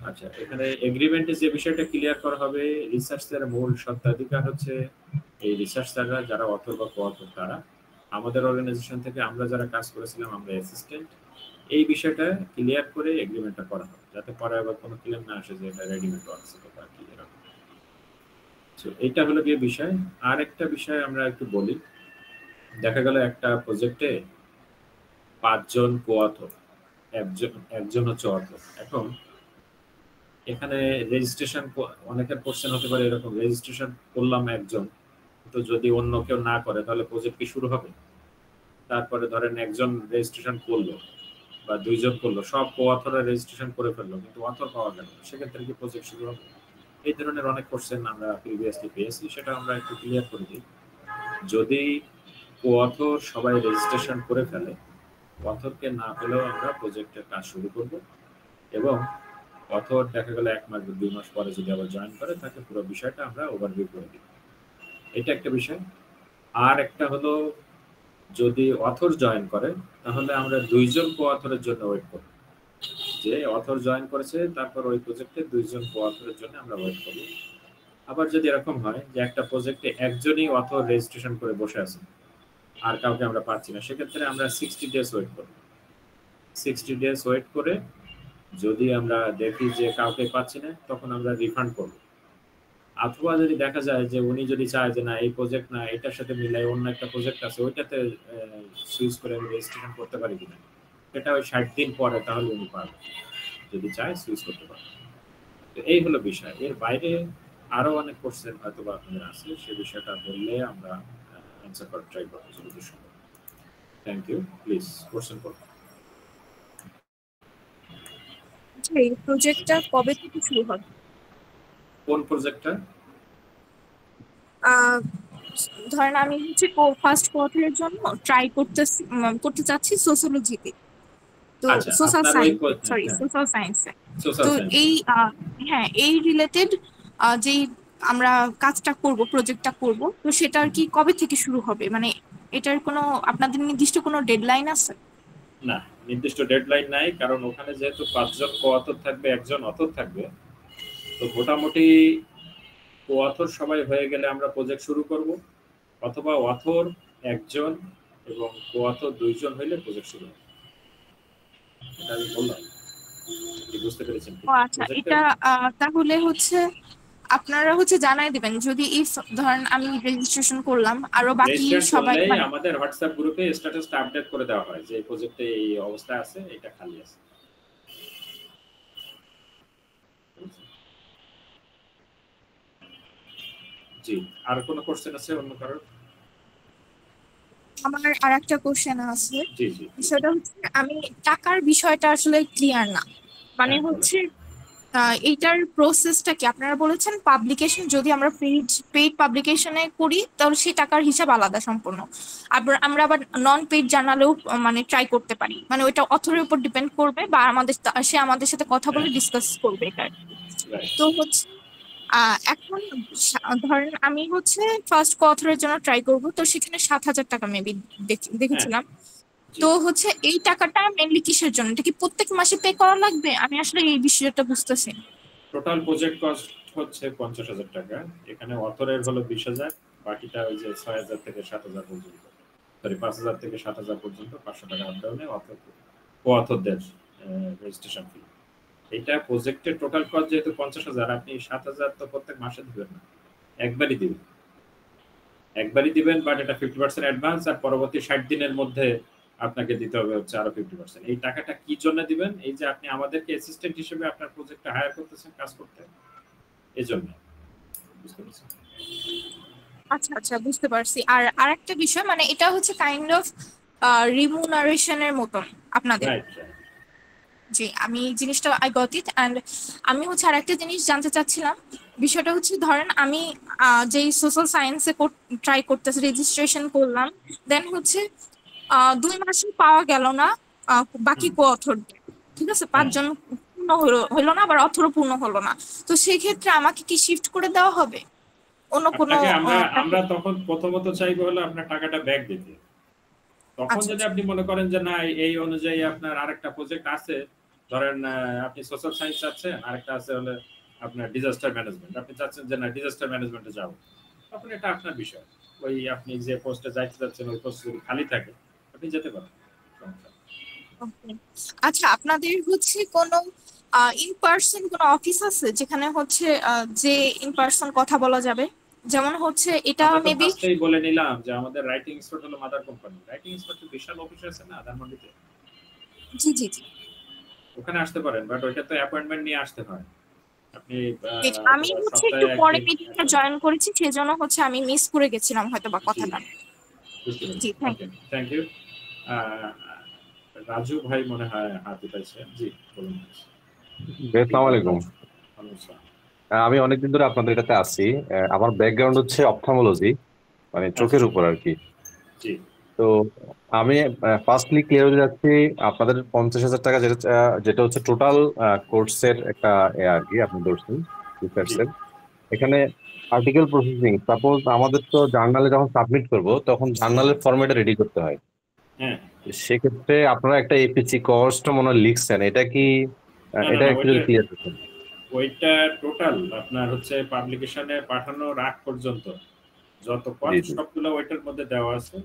আচ্ছা, এখানে এগ্রিমেন্টে যে বিষয়টা ক্লিয়ার করা হবে, রিসার্চের মূল স্বত্বাধিকার হচ্ছে এই রিসার্চাররা যারা অথর বা কো-অথর তারা। আমাদের অর্গানাইজেশন থেকে আমরা যারা কাজ করেছিলাম আমরা অ্যাসিস্ট্যান্ট, এই বিষয়টা ক্লিয়ার করে এগ্রিমেন্টটা করা হবে, যাতে পরে আবার কোনো ক্লেম না আসে যে এটা রেডিমেড ওয়ার্ক ছিল বা কি এরকম। তো এইটা হলো গিয়ে বিষয়। আর একটা বিষয় আমরা একটু বলি, দেখা গেল একটা প্রজেক্টে 5 জন কো-অথর, একজন হচ্ছে অথর। এখন এখানে রেজিস্ট্রেশন অনেকের কোশ্চেন হতে পারে এরকম, রেজিস্ট্রেশন করলাম একজন, তো যদি অন্য কেউ না করে তাহলে প্রজেক্ট কি শুরু হবে? তারপরে ধরেন একজন রেজিস্ট্রেশন করলো বা 2 জন করলো, সব কো-অথররা রেজিস্ট্রেশন করে ফেললো কিন্তু অথর পাওয়া গেল না, সেক্ষেত্রে কি প্রজেক্ট শুরু হবে? এই ধরনের অনেক কোশ্চেন আমরা প্রিভিয়াসলি পেয়েছি, সেটা আমরা একটু ক্লিয়ার করে দিই। যদি কো-অথর সবাই রেজিস্ট্রেশন করে ফেলে, অথরকে না পেলেও আমরা প্রজেক্টের কাজ শুরু করব, এবং অথর দেখা গেল 1 মাস বা 2 মাস পরে যদি আবার জয়েন করে, তাকে পুরো বিষয়টা আমরা ওভারভিউ করে দিই। এটা একটা বিষয়। আর একটা হলো, যদি অথর জয়েন করে তাহলে আমরা 2 জন কো-অথরের জন্য ওয়েট করব, যে অথর জয়েন করেছে তারপর ওই প্রজেক্টে 2 জন কো-অথরের জন্য আমরা ওয়েট করব। আবার যদি এরকম হয় যে একটা প্রজেক্টে একজনই অথর রেজিস্ট্রেশন করে বসে আছে আর কাউকে আমরা পাচ্ছি না, সেক্ষেত্রে আমরা 60 ডেজ ওয়েট করব। 60 ডেজ ওয়েট করে যদি আমরা দেখি যে কাউকে পাচ্ছি না, তখন আমরা রিফান্ড করব। অথবা যদি দেখা যায় যে উনি যদি চায় যে না এই প্রজেক্ট না, এটার সাথে মিলাই অন্য একটা প্রজেক্ট আছে ওইটাতে সুইচ করে আমি রেজিস্ট্রেশন করতে পারি কিনা, এটা ওই 60 দিন পরে তাহলে উনি পারবে, যদি চায় সুইচ করতে পারবে। তো এই হলো বিষয়। এর বাইরে আরো অনেক কোশ্চেন হয়তো বা আপনাদের আছে, সেই বিষয়টা বললে আমরা অ্যান্সার করার ট্রাই করবো যতদূর সম্ভব। Thank you. প্লিজ কোশ্চেন করুন। এই প্রজেক্টটা কবে থেকে শুরু হবে? কোন প্রজেক্টটা? ধরেন আমি হচ্ছে ফার্স্ট কোয়ার্টারের জন্য ট্রাই করতে চাচ্ছি সোশ্যোলজিতে, তো সোশ্যাল সায়েন্স, সরি সোশ্যাল সায়েন্সে। তো এই হ্যাঁ, এই রিলেটেড যেই আমরা কাজটা করব, প্রজেক্টটা করব, তো সেটা আর কি কবে থেকে শুরু হবে? মানে এটার কোনো আপনাদের নির্দিষ্ট কোনো ডেডলাইন আছে? না, নির্দিষ্ট ডেডলাইন নাই, কারণ ওখানে যেহেতু 5 জন কো-অথর থাকবে, একজন অথর থাকবে, তো মোটামুটি কো-অথর সবাই হয়ে গেলে আমরা প্রজেক্ট শুরু করব, অথবা অথর একজন এবং কো-অথর 2 জন হইলে প্রজেক্ট শুরু হবে। এটা আমি বললাম, কি বুঝতে পেরেছেন? ও আচ্ছা, এটা তাহলে হচ্ছে আপনারা হচ্ছে জানাই দিবেন যদি ইফ ধরেন আমি রেজিস্ট্রেশন করলাম, আরো বাকি সবাই আমাদের হোয়াটসঅ্যাপ গ্রুপে স্ট্যাটাসটা আপডেট করে দেওয়া হয় যে এই প্রজেক্টে এই অবস্থা আছে, এটা খালি আছে। জি, আর কোনো কোশ্চেন আছে অন্য কারোর? আমার আরেকটা কোশ্চেন আছে। জি জি, সেটা হচ্ছে আমি টাকার বিষয়টা আসলে ক্লিয়ার না, মানে হচ্ছে এইটার প্রসেসটা কি? আপনারা বলেছেন পাবলিকেশন যদি আমরা পেইড পাবলিকেশনে করি তাহলে সেই টাকার হিসাব আলাদা সম্পূর্ণ, আমরা আবার নন পেইড জার্নালেও মানে ট্রাই করতে পারি, মানে ওইটা অথরের উপর ডিপেন্ড করবে বা সে আমাদের সাথে কথা বলে ডিসকাস করবে এটা। তো হচ্ছে এখন ধরেন আমি হচ্ছে ফার্স্ট কো-অথরের জন্য ট্রাই করব, তো সেখানে 7,000 টাকা মেবি দেখেছিলাম। তো হচ্ছে এই টাকাটা মেইনলি কিসের জন্য? এটা কি প্রত্যেক মাসে পে করা লাগবে? আমি আসলে এই বিষয়টা বুঝতেছি না। টোটাল প্রজেক্ট কস্ট হচ্ছে 50,000 টাকা। এখানে অথরের হলো 20,000, বাকিটা ওই যে 6,000 থেকে 7,000 পর্যন্ত, সরি 5,000 থেকে 7,000 পর্যন্ত 500 টাকা আপ ডাউনে অথরদের রেজিস্ট্রেশন ফি। এটা প্রজেক্টের টোটাল কস্ট যেহেতু 50,000, আপনি 7,000 তো প্রত্যেক মাসে দিবেন না, একবারই দিবেন। একবারই দিবেন, বাট এটা 50% অ্যাডভান্স, আর পরবর্তী 60 দিনের মধ্যে আপনাকে দিতে হবে হচ্ছে আরো 50%। এই টাকাটা কি জন্য দিবেন? এই যে আপনি আমাদেরকে অ্যাসিস্ট্যান্ট হিসেবে আপনার প্রজেক্টে হায়ার করতেছেন কাজ করতে, এই জন্য। বুঝতে পারছেন? আচ্ছা আচ্ছা, বুঝতে পারছি। আর আরেকটা বিষয়, মানে এটা হচ্ছে কাইন্ড অফ রিমুনারেশনের মতন আপনাদের। রাইট। জি, আমি জিনিসটা আই গট ইট। অ্যান্ড আমি হচ্ছে আরেকটা জিনিস জানতে চাচ্ছিলাম। বিষয়টা হচ্ছে ধরেন আমি যেই সোশ্যাল সায়েন্সে ট্রাই করতেছি, রেজিস্ট্রেশন করলাম, দেন হচ্ছে 2 মাসে পাওয়া গেল না বাকি কোঅথর, ঠিক আছে, 5 জন পূর্ণ হলো না, আবার অথরও পূর্ণ হলো না। তো সেই ক্ষেত্রে আমাকে কি শিফট করে দেওয়া হবে অন্য কোনো? আপনাকে আমরা তখন প্রথমত চাইবো হলো আপনার টাকাটা ব্যাক দিতে। তখন যদি আপনি মনে করেন যে না এই অনুযায়ী আপনার আরেকটা প্রজেক্ট আছে, ধরেন আপনি সোশ্যাল সায়েন্স চাচ্ছেন, আরেকটা আছে হলে আপনার ডিজাস্টার ম্যানেজমেন্ট, আপনি চাচ্ছেন যে না ডিজাস্টার ম্যানেজমেন্টে যাব, তখন এটা আপনার বিষয়। ওই আপনি যে পোস্টে যাইতে যাচ্ছেন ওই পোস্ট যদি খালি থাকে আপনি যেতে পারেন। আচ্ছা, আপনাদের হচ্ছে কোনো ইন পার্সন কোনো অফিস আছে যেখানে হচ্ছে যে ইন পার্সন কথা বলা যাবে? যেমন হচ্ছে এটা আমরা তো মেবি ফার্স্টেই বলে নিলাম যে আমাদের রাইটিং এক্সপার্ট হলো মাদার কোম্পানি। রাইটিং এক্সপার্টের বিশাল অফিস আছে না ধানমন্ডিতে। জি জি জি, ওখানে আসতে পারেন, বাট ওইটা তো অ্যাপয়েন্টমেন্ট নিয়ে আসতে হয়। আপনি আমি হচ্ছে একটু পরে মিটিংটা জয়েন করেছি, সেজন্য হচ্ছে আমি মিস করে গেছিলাম হয়তো বা কথাটা। জি, থ্যাংক ইউ। রাজু ভাই মনে হয় হাত উঠাইছে। জি বলুন। আসসালামু আলাইকুম। আমি অনেকদিন ধরে আপনাদের কাছে আছি। আমার ব্যাকগ্রাউন্ড হচ্ছে অপথলমোলজি, মানে চোখের উপর আর কি। তো আমি ফার্স্টলি ক্লিয়ার হয়ে যাচ্ছি, আপনাদের 50,000 টাকা যেটা হচ্ছে টোটাল কোর্সের একটা আর কি আপনি ধরছেন রিসার্চের। এখানে আর্টিকেল প্রসেসিং, সাপোজ আমাদের তো জার্নালে যখন সাবমিট করব তখন জার্নালের ফরম্যাটে রেডি করতে হয়। সেক্ষেত্রে আপনারা একটা এপিসি কস্ট মনে হয় লিখছেন, এটা কি এটা একটু যদি ক্লিয়ার করতেন। ওইটা টোটাল আপনার হচ্ছে পাবলিকেশনে পাঠানোর আগ পর্যন্ত যত কস্ট সবগুলো ওইটার মধ্যে দেওয়া আছে।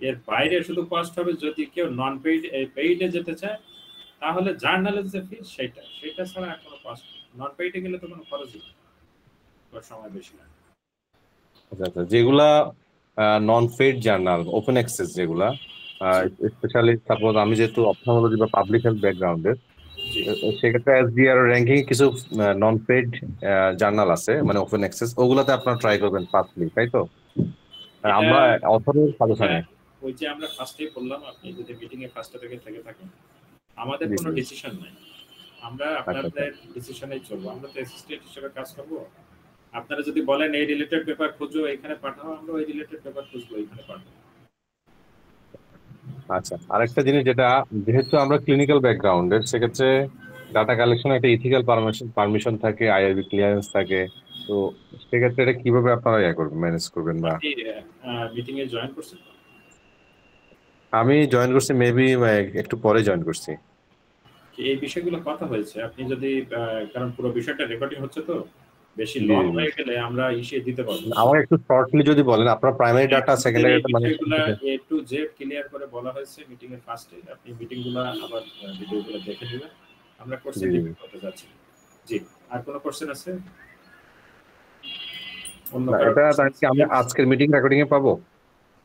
এর বাইরে শুধু কস্ট হবে যদি কেউ নন পেইড পেইডে যেতে চায়, তাহলে জার্নালের যে ফি সেটা ছাড়া আর কোনো কস্ট নেই। নন পেইডে গেলে তো কোনো খরচই নেই, সময় বেশি লাগে। আচ্ছা আচ্ছা, যেগুলা নন পেইড জার্নাল ওপেন অ্যাক্সেস যেগুলা, স্পেশালি সাপোজ আমি যেহেতু অপথলমোলজি বা পাবলিক হেলথ ব্যাকগ্রাউন্ডের, সেক্ষেত্রে এসডিআর র্যাঙ্কিং কিছু নন পেইড জার্নাল আছে মানে ওপেন অ্যাক্সেস, ওগুলাতে আপনারা ট্রাই করবেন ফার্স্টলি, তাই তো? আমরা অথরের সাজেশনে ওই যে আমরা ফার্স্টেই বললাম, আপনি যদি মিটিং এ ফার্স্ট থেকে থাকেন, আমাদের কোনো ডিসিশন নাই, আমরা আপনাদের ডিসিশনেই চলবো। আমরা তো অ্যাসিস্ট্যান্ট হিসেবে কাজ করব। আপনারা যদি বলেন এই রিলেটেড পেপার খুঁজো এখানে পাঠাও, আমরা ওই রিলেটেড পেপার খুঁজবো এখানে পাঠাবো। আচ্ছা, আরেকটা জিনিস যেটা, যেহেতু আমরা ক্লিনিক্যাল ব্যাকগ্রাউন্ডের, সেক্ষেত্রে ডাটা কালেকশন একটা ইথিক্যাল পারমিশন থাকে, আইআরবি ক্লিয়ারেন্স থাকে। তো সেক্ষেত্রে এটা কিভাবে আপনারা করবেন, ম্যানেজ করবেন? বা মিটিং এ জয়েন করছেন? আমি জয়েন করছি মেবি একটু পরে জয়েন করছি। এই বিষয়গুলো কথা হয়েছে। আপনি যদি কারণ পুরো বিষয়টা রেকর্ডিং হচ্ছে তো বেশি লং হয়ে গেলে আমরা ইসে দিতে পারবো। আমাকে একটু শর্টলি যদি বলেন আপনার প্রাইমারি ডাটা সেকেন্ডারি ডাটা মানে এগুলা এ টু জেড ক্লিয়ার করে বলা হয়েছে মিটিং এর ফার্স্টে। আপনি মিটিংগুলো আবার ভিডিওগুলো দেখে নেবেন। আমরা কোর্সে ডিবেট করতে যাচ্ছি। জি, আর কোনো কোশ্চেন আছে? এটা কি আমরা আজকের মিটিং রেকর্ডিং এ পাবো?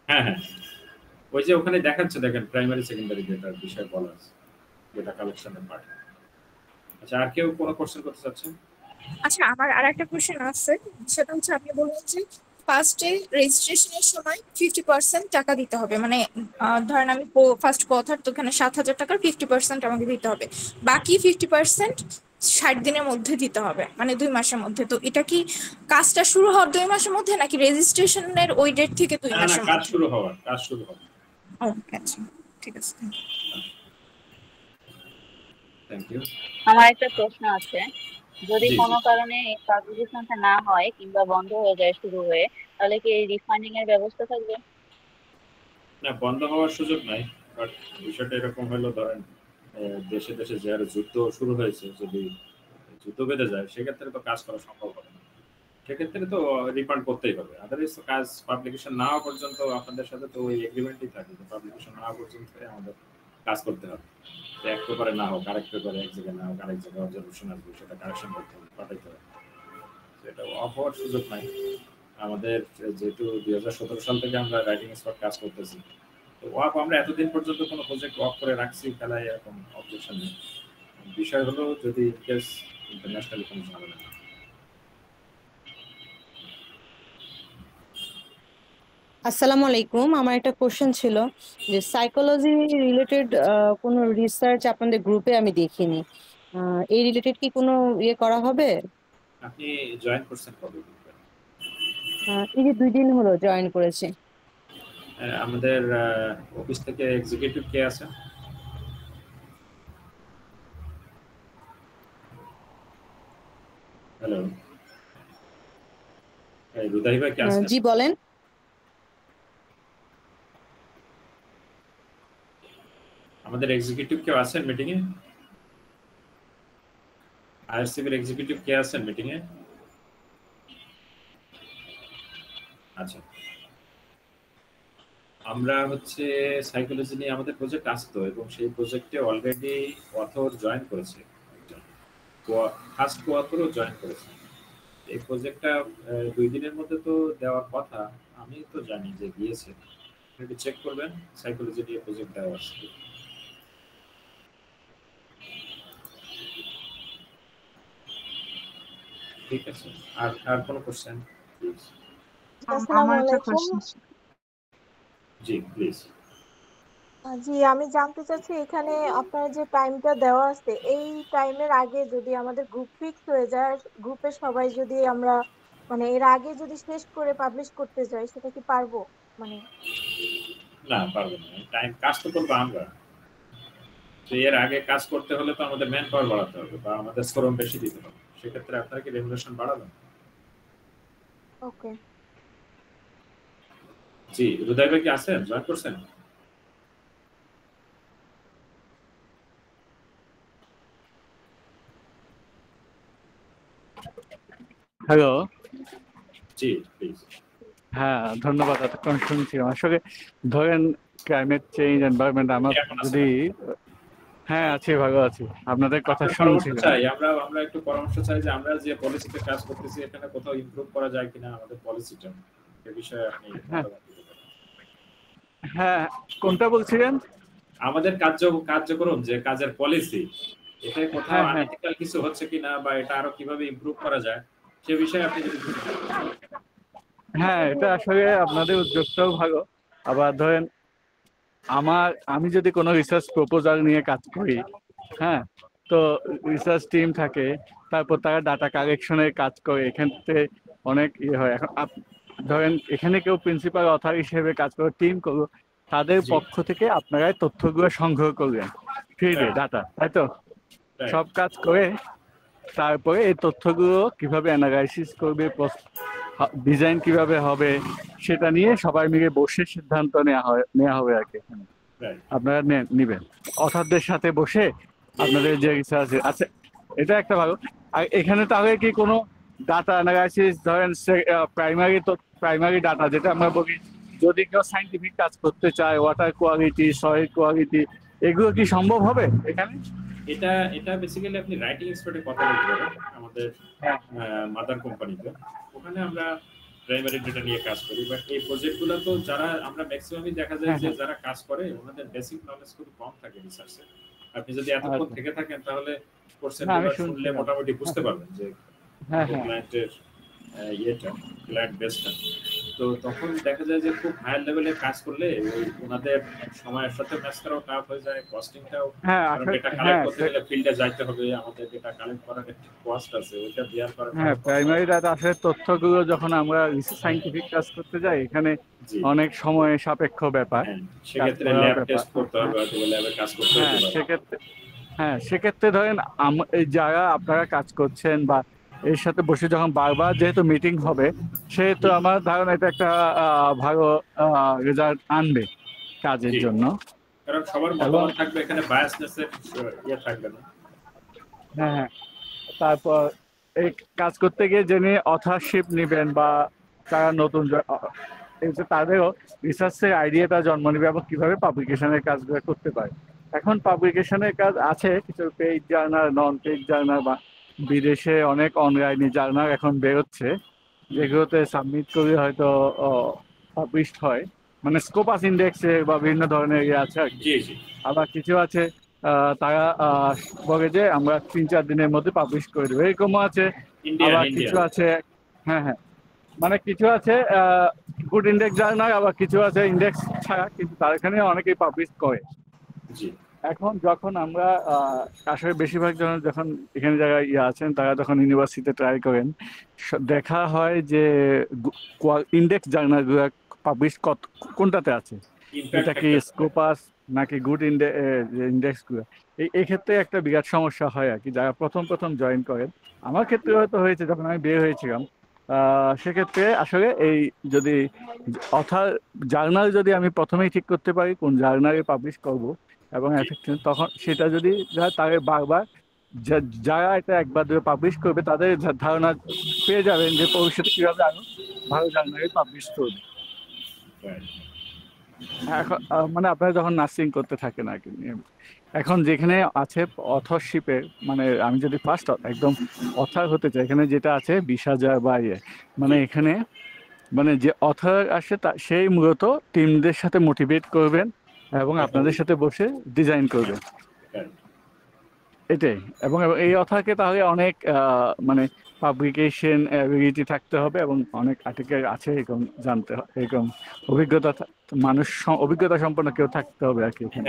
হ্যাঁ হ্যাঁ, ওই যে ওখানে দেখাচ্ছে, দেখেন প্রাইমারি সেকেন্ডারি ডেটার বিষয় বলা আছে, ডেটা কালেকশনের পার্ট। আচ্ছা, আর কেউ কোনো কোশ্চেন করতে চাচ্ছেন? আচ্ছা, আমার আরেকটা কোশ্চেন আছে, সেটা হচ্ছে আপনি বললেন যে ফার্স্টে রেজিস্ট্রেশনের সময় 50% টাকা দিতে হবে, মানে ধরেন আমি ফার্স্ট কোঅথর, তো এখানে 7,000 টাকার 50% আমাকে দিতে হবে, বাকি 50% 60 দিনের মধ্যে দিতে হবে, মানে 2 মাসের মধ্যে। তো এটা কি কাজটা শুরু হওয়ার 2 মাসের মধ্যে, নাকি রেজিস্ট্রেশনের ওই ডেট থেকে 2 মাসের মধ্যে? কাজ শুরু হওয়ার। ওকে, আচ্ছা, ঠিক আছে। Thank you. আমার একটা প্রশ্ন আছে, যদি কোনো কারণে পাবলিকেশনটা না হয় কিংবা বন্ধ হয়ে যায় শুরু হয়ে, তাহলে কি এই রিফান্ডিং এর ব্যবস্থা থাকবে? না, বন্ধ হওয়ার সুযোগ নাই। বাট বিষয়টা এরকম হলো, ধরেন দেশে দেশে যে হারে যুদ্ধ শুরু হয়েছে, যদি যুদ্ধ বেঁধে যায় সেক্ষেত্রে তো কাজ করা সম্ভব হবে না। সেক্ষেত্রে তো রিফান্ড করতেই হবে। আদারওয়াইজ তো কাজ পাবলিকেশন না হওয়া পর্যন্ত আপনাদের সাথে তো ওই এগ্রিমেন্টই থাকে যে পাবলিকেশন না হওয়া পর্যন্ত আমাদের কাজ করতে হবে। এক পেপারে না হোক, আরেক পেপারে, এক জায়গায় না হোক, আরেক জায়গায় অবজারভেশন আসবে, সেটা কারেকশন করতে হবে, পাঠাইতে হবে। সেটা অফ হওয়ার সুযোগ নাই। আমাদের যেহেতু 2017 সাল থেকে আমরা রাইটিং স্পট কাজ করতেছি, তো ওয়াক আমরা এতদিন পর্যন্ত কোনো প্রজেক্ট ওয়াক করে রাখছি, ফেলায় এরকম অবজেকশন নেই। বিষয় হলো যদি ইনকেস ইন্টারন্যাশনাল কোনো ঝামেলা না। আসসালামু আলাইকুম, আমার একটা কোশ্চেন ছিল যে সাইকোলজি রিলেটেড কোনো রিসার্চ আপনাদের গ্রুপে আমি দেখিনি। এই রিলেটেড কি কোনো ইয়ে করা হবে? আপনি জয়েন করছেন কবে? এই যে 2 দিন হলো জয়েন করেছি। আমাদের অফিস থেকে এক্সিকিউটিভ কে আছে? হ্যালো, রুদাই ভাই কে আছে? জি বলেন। আমাদের এক্সিকিউটিভ কেউ আছেন মিটিং এ? আইআরসিবির এক্সিকিউটিভ কে আছেন মিটিং এ? আচ্ছা, আমরা হচ্ছে সাইকোলজি নিয়ে আমাদের প্রজেক্ট আসতো এবং সেই প্রজেক্টে অলরেডি অথর জয়েন করেছে, ফার্স্ট কোঅথরও জয়েন করেছে। এই প্রজেক্টটা 2 দিনের মধ্যে তো দেওয়ার কথা, আমি তো জানি যে দিয়েছে। একটু চেক করবেন, সাইকোলজি নিয়ে প্রজেক্ট দেওয়া আছে। ঠিক আছে, আর কোনো কোশ্চেন? আমার একটা কোশ্চেন। G please. জি, আমি জানতে চাচ্ছি এখানে আপনার যে টাইমটা দেওয়া আছে, এই টাইমের আগে যদি আমাদের গ্রুপ ফিক্স হয়ে যায়, গ্রুপে সবাই যদি আমরা মানে এর আগে যদি শেষ করে পাবলিশ করতে যাই, সেটা কি পারবো? মানে না, পারবো না। টাইম কাজ তো করবো আমরা, তো এর আগে কাজ করতে হলে তো আমাদের ম্যান পাওয়ার বাড়াতে হবে বা আমাদের শ্রম বেশি দিতে হবে। সেক্ষেত্রে আপনারা কি রেমুনারেশন বাড়াবেন? ওকে। জি, রুদাই ভাই কি আছেন? জয়েন করছেন? Hello, G please. হ্যাঁ ধন্যবাদ, এতক্ষণ শুনছিলাম। আসলে ধরেন ক্লাইমেট চেঞ্জ এনভায়রনমেন্ট আমার যদি হ্যাঁ আছি, ভালো আছি, আপনাদের কথা শুনছিলাম। আমরা একটু পরামর্শ চাই যে আমরা যে পলিসিতে কাজ করতেছি এখানে কোথাও ইমপ্রুভ করা যায় কিনা আমাদের পলিসিটা, এই বিষয়ে আপনি হ্যাঁ কোনটা বলছিলেন? আমাদের কার্যক্রম যে কাজের পলিসি, এটা কোথাও আনএথিক্যাল কিছু হচ্ছে কিনা বা এটা আরো কিভাবে ইমপ্রুভ করা যায় সে বিষয়ে আপনি যদি হ্যাঁ, এটা আসলে আপনাদের উদ্যোগটাও ভালো। আবার ধরেন আমি যদি কোনো রিসার্চ প্রপোজাল নিয়ে কাজ করি, হ্যাঁ, তো রিসার্চ টিম থাকে, তারপর তারা ডাটা কালেকশনের কাজ করে, এখান থেকে অনেক ইয়ে হয়। এখন ধরেন এখানে কেউ প্রিন্সিপাল অথর হিসেবে কাজ করে টিম করলো, তাদের পক্ষ থেকে আপনারা তথ্যগুলো সংগ্রহ করবেন ফিল্ডে ডাটা, তাই তো? সব কাজ করে তারপরে এই তথ্যগুলো কিভাবে অ্যানালাইসিস করবে, ডিজাইন কিভাবে হবে, সেটা নিয়ে সবাই মিলে বসে সিদ্ধান্ত নেওয়া হবে আর কি। আপনারা নিবেন অথরদের সাথে বসে আপনাদের যে রিসার্চ। আচ্ছা, এটা একটা ভালো। আর এখানে তাহলে কি কোনো ডাটা অ্যানালাইসিস, ধরেন প্রাইমারি ডাটা যেটা আমরা বলি, যদি কেউ সাইন্টিফিক কাজ করতে চায়, ওয়াটার কোয়ালিটি, সয়েল কোয়ালিটি, এগুলো কি সম্ভব হবে এখানে? এটা বেসিক্যালি আপনি রাইটিং এক্সপার্টের কথা বলতে পারেন আমাদের মাদার কোম্পানিতে। ওখানে আমরা প্রাইমারি ডেটা নিয়ে কাজ করি, বাট এই প্রজেক্টগুলো তো যারা আমরা ম্যাক্সিমামই দেখা যায় যে যারা কাজ করে ওনাদের বেসিক নলেজ খুব কম থাকে রিসার্চে। আপনি যদি এতক্ষণ থেকে থাকেন তাহলে কোর্সের শুনলে মোটামুটি বুঝতে পারবেন যে ক্লায়েন্টের ক্লায়েন্ট বেসটা। তো তখন দেখা যায় যে খুব হায়ার লেভেলে কাজ করলে ওই ওনাদের সময়ের সাথে ম্যাচ করাও টাফ হয়ে যায়, কস্টিংটাও, কারণ ডেটা কালেক্ট করতে গেলে ফিল্ডে যাইতে হবে, আমাদের ডেটা কালেক্ট করার একটা কস্ট আছে, ওইটা দেওয়ার পরে প্রাইমারি ডাটা আসলে তথ্যগুলো যখন আমরা রিসাইন্টিফিক কাজ করতে যাই, এখানে অনেক সময় সাপেক্ষ ব্যাপার, সেক্ষেত্রে ল্যাব টেস্ট করতে হবে অথবা ল্যাবে কাজ করতে হবে। সেক্ষেত্রে ধরেন যারা আপনারা কাজ করছেন বা এর সাথে বসে যখন বারবার যেহেতু মিটিং হবে, সেহেতু আমার ধারণা এটা একটা ভালো রেজাল্ট আনবে কাজের জন্য, কারণ সবার মতামত থাকবে, এখানে বায়াসনেসের ইয়ে থাকবে না। হ্যাঁ, তারপর এই কাজ করতে গিয়ে যিনি অথরশিপ নেবেন বা তারা নতুন তাদেরও রিসার্চের আইডিয়াটা জন্ম নেবে এবং কিভাবে পাবলিকেশনের কাজগুলো করতে পারে। এখন পাবলিকেশনের কাজ আছে কিছু পেইড জার্নাল, নন পেইড জার্নাল বা বিদেশে অনেক অনলাইনে জার্নাল এখন বেরোচ্ছে, যেগুলোতে সাবমিট করে হয়তো পাবলিশড হয়, মানে স্কোপাস ইন্ডেক্সে বা বিভিন্ন ধরনের ইয়ে আছে আর কি। জি জি। আবার কিছু আছে তারা বলে যে আমরা 3-4 দিনের মধ্যে পাবলিশ করে দেবো, এরকমও আছে। আবার কিছু আছে, হ্যাঁ হ্যাঁ, মানে কিছু আছে গুড ইন্ডেক্স জার্নাল, আবার কিছু আছে ইন্ডেক্স ছাড়া, কিন্তু তার এখানে অনেকেই পাবলিশ করে। এখন যখন আমরা আসলে বেশিরভাগ জন যখন এখানে যারা আছেন তারা যখন ইউনিভার্সিটিতে ট্রাই করেন, দেখা হয় যে ইন্ডেক্স জার্নালগুলো পাবলিশ কোনটাতে আছে, এটা কি স্কোপাস নাকি গুড ইন্ডেক্সগুলো। এই ক্ষেত্রে একটা বিরাট সমস্যা হয় আর কি, যারা প্রথম জয়েন করেন। আমার ক্ষেত্রে হয়তো হয়েছে যখন আমি বের হয়েছিলাম, সেক্ষেত্রে আসলে এই যদি অথার জার্নাল যদি আমি প্রথমেই ঠিক করতে পারি কোন জার্নালে পাবলিশ করব এবং এফেক্টিভ, তখন সেটা যদি তাকে বারবার যারা এটা একবার ধরে পাবলিশ করবে তাদের ধারণা পেয়ে যাবেন যে ভবিষ্যতে কীভাবে আরো ভালো জার্নালে পাবলিশ করবে। এখন মানে আপনারা যখন নার্সিং করতে থাকেন আর কি, এখন যেখানে আছে অথরশিপের, মানে আমি যদি ফার্স্ট একদম অথার হতে চাই, এখানে যেটা আছে 20,000 বা মানে এখানে মানে যে অথার আসে সেই মূলত টিমদের সাথে মোটিভেট করবেন এবং আপনাদের সাথে বসে ডিজাইন করবেন, এটাই। এবং এই অথারকে তাহলে অনেক মানে পাবলিকেশন অ্যাবিলিটি থাকতে হবে এবং অনেক আর্টিকেল আছে এরকম জানতে হবে, এরকম অভিজ্ঞতা সম্পন্ন কেউ থাকতে হবে আর কি এখানে।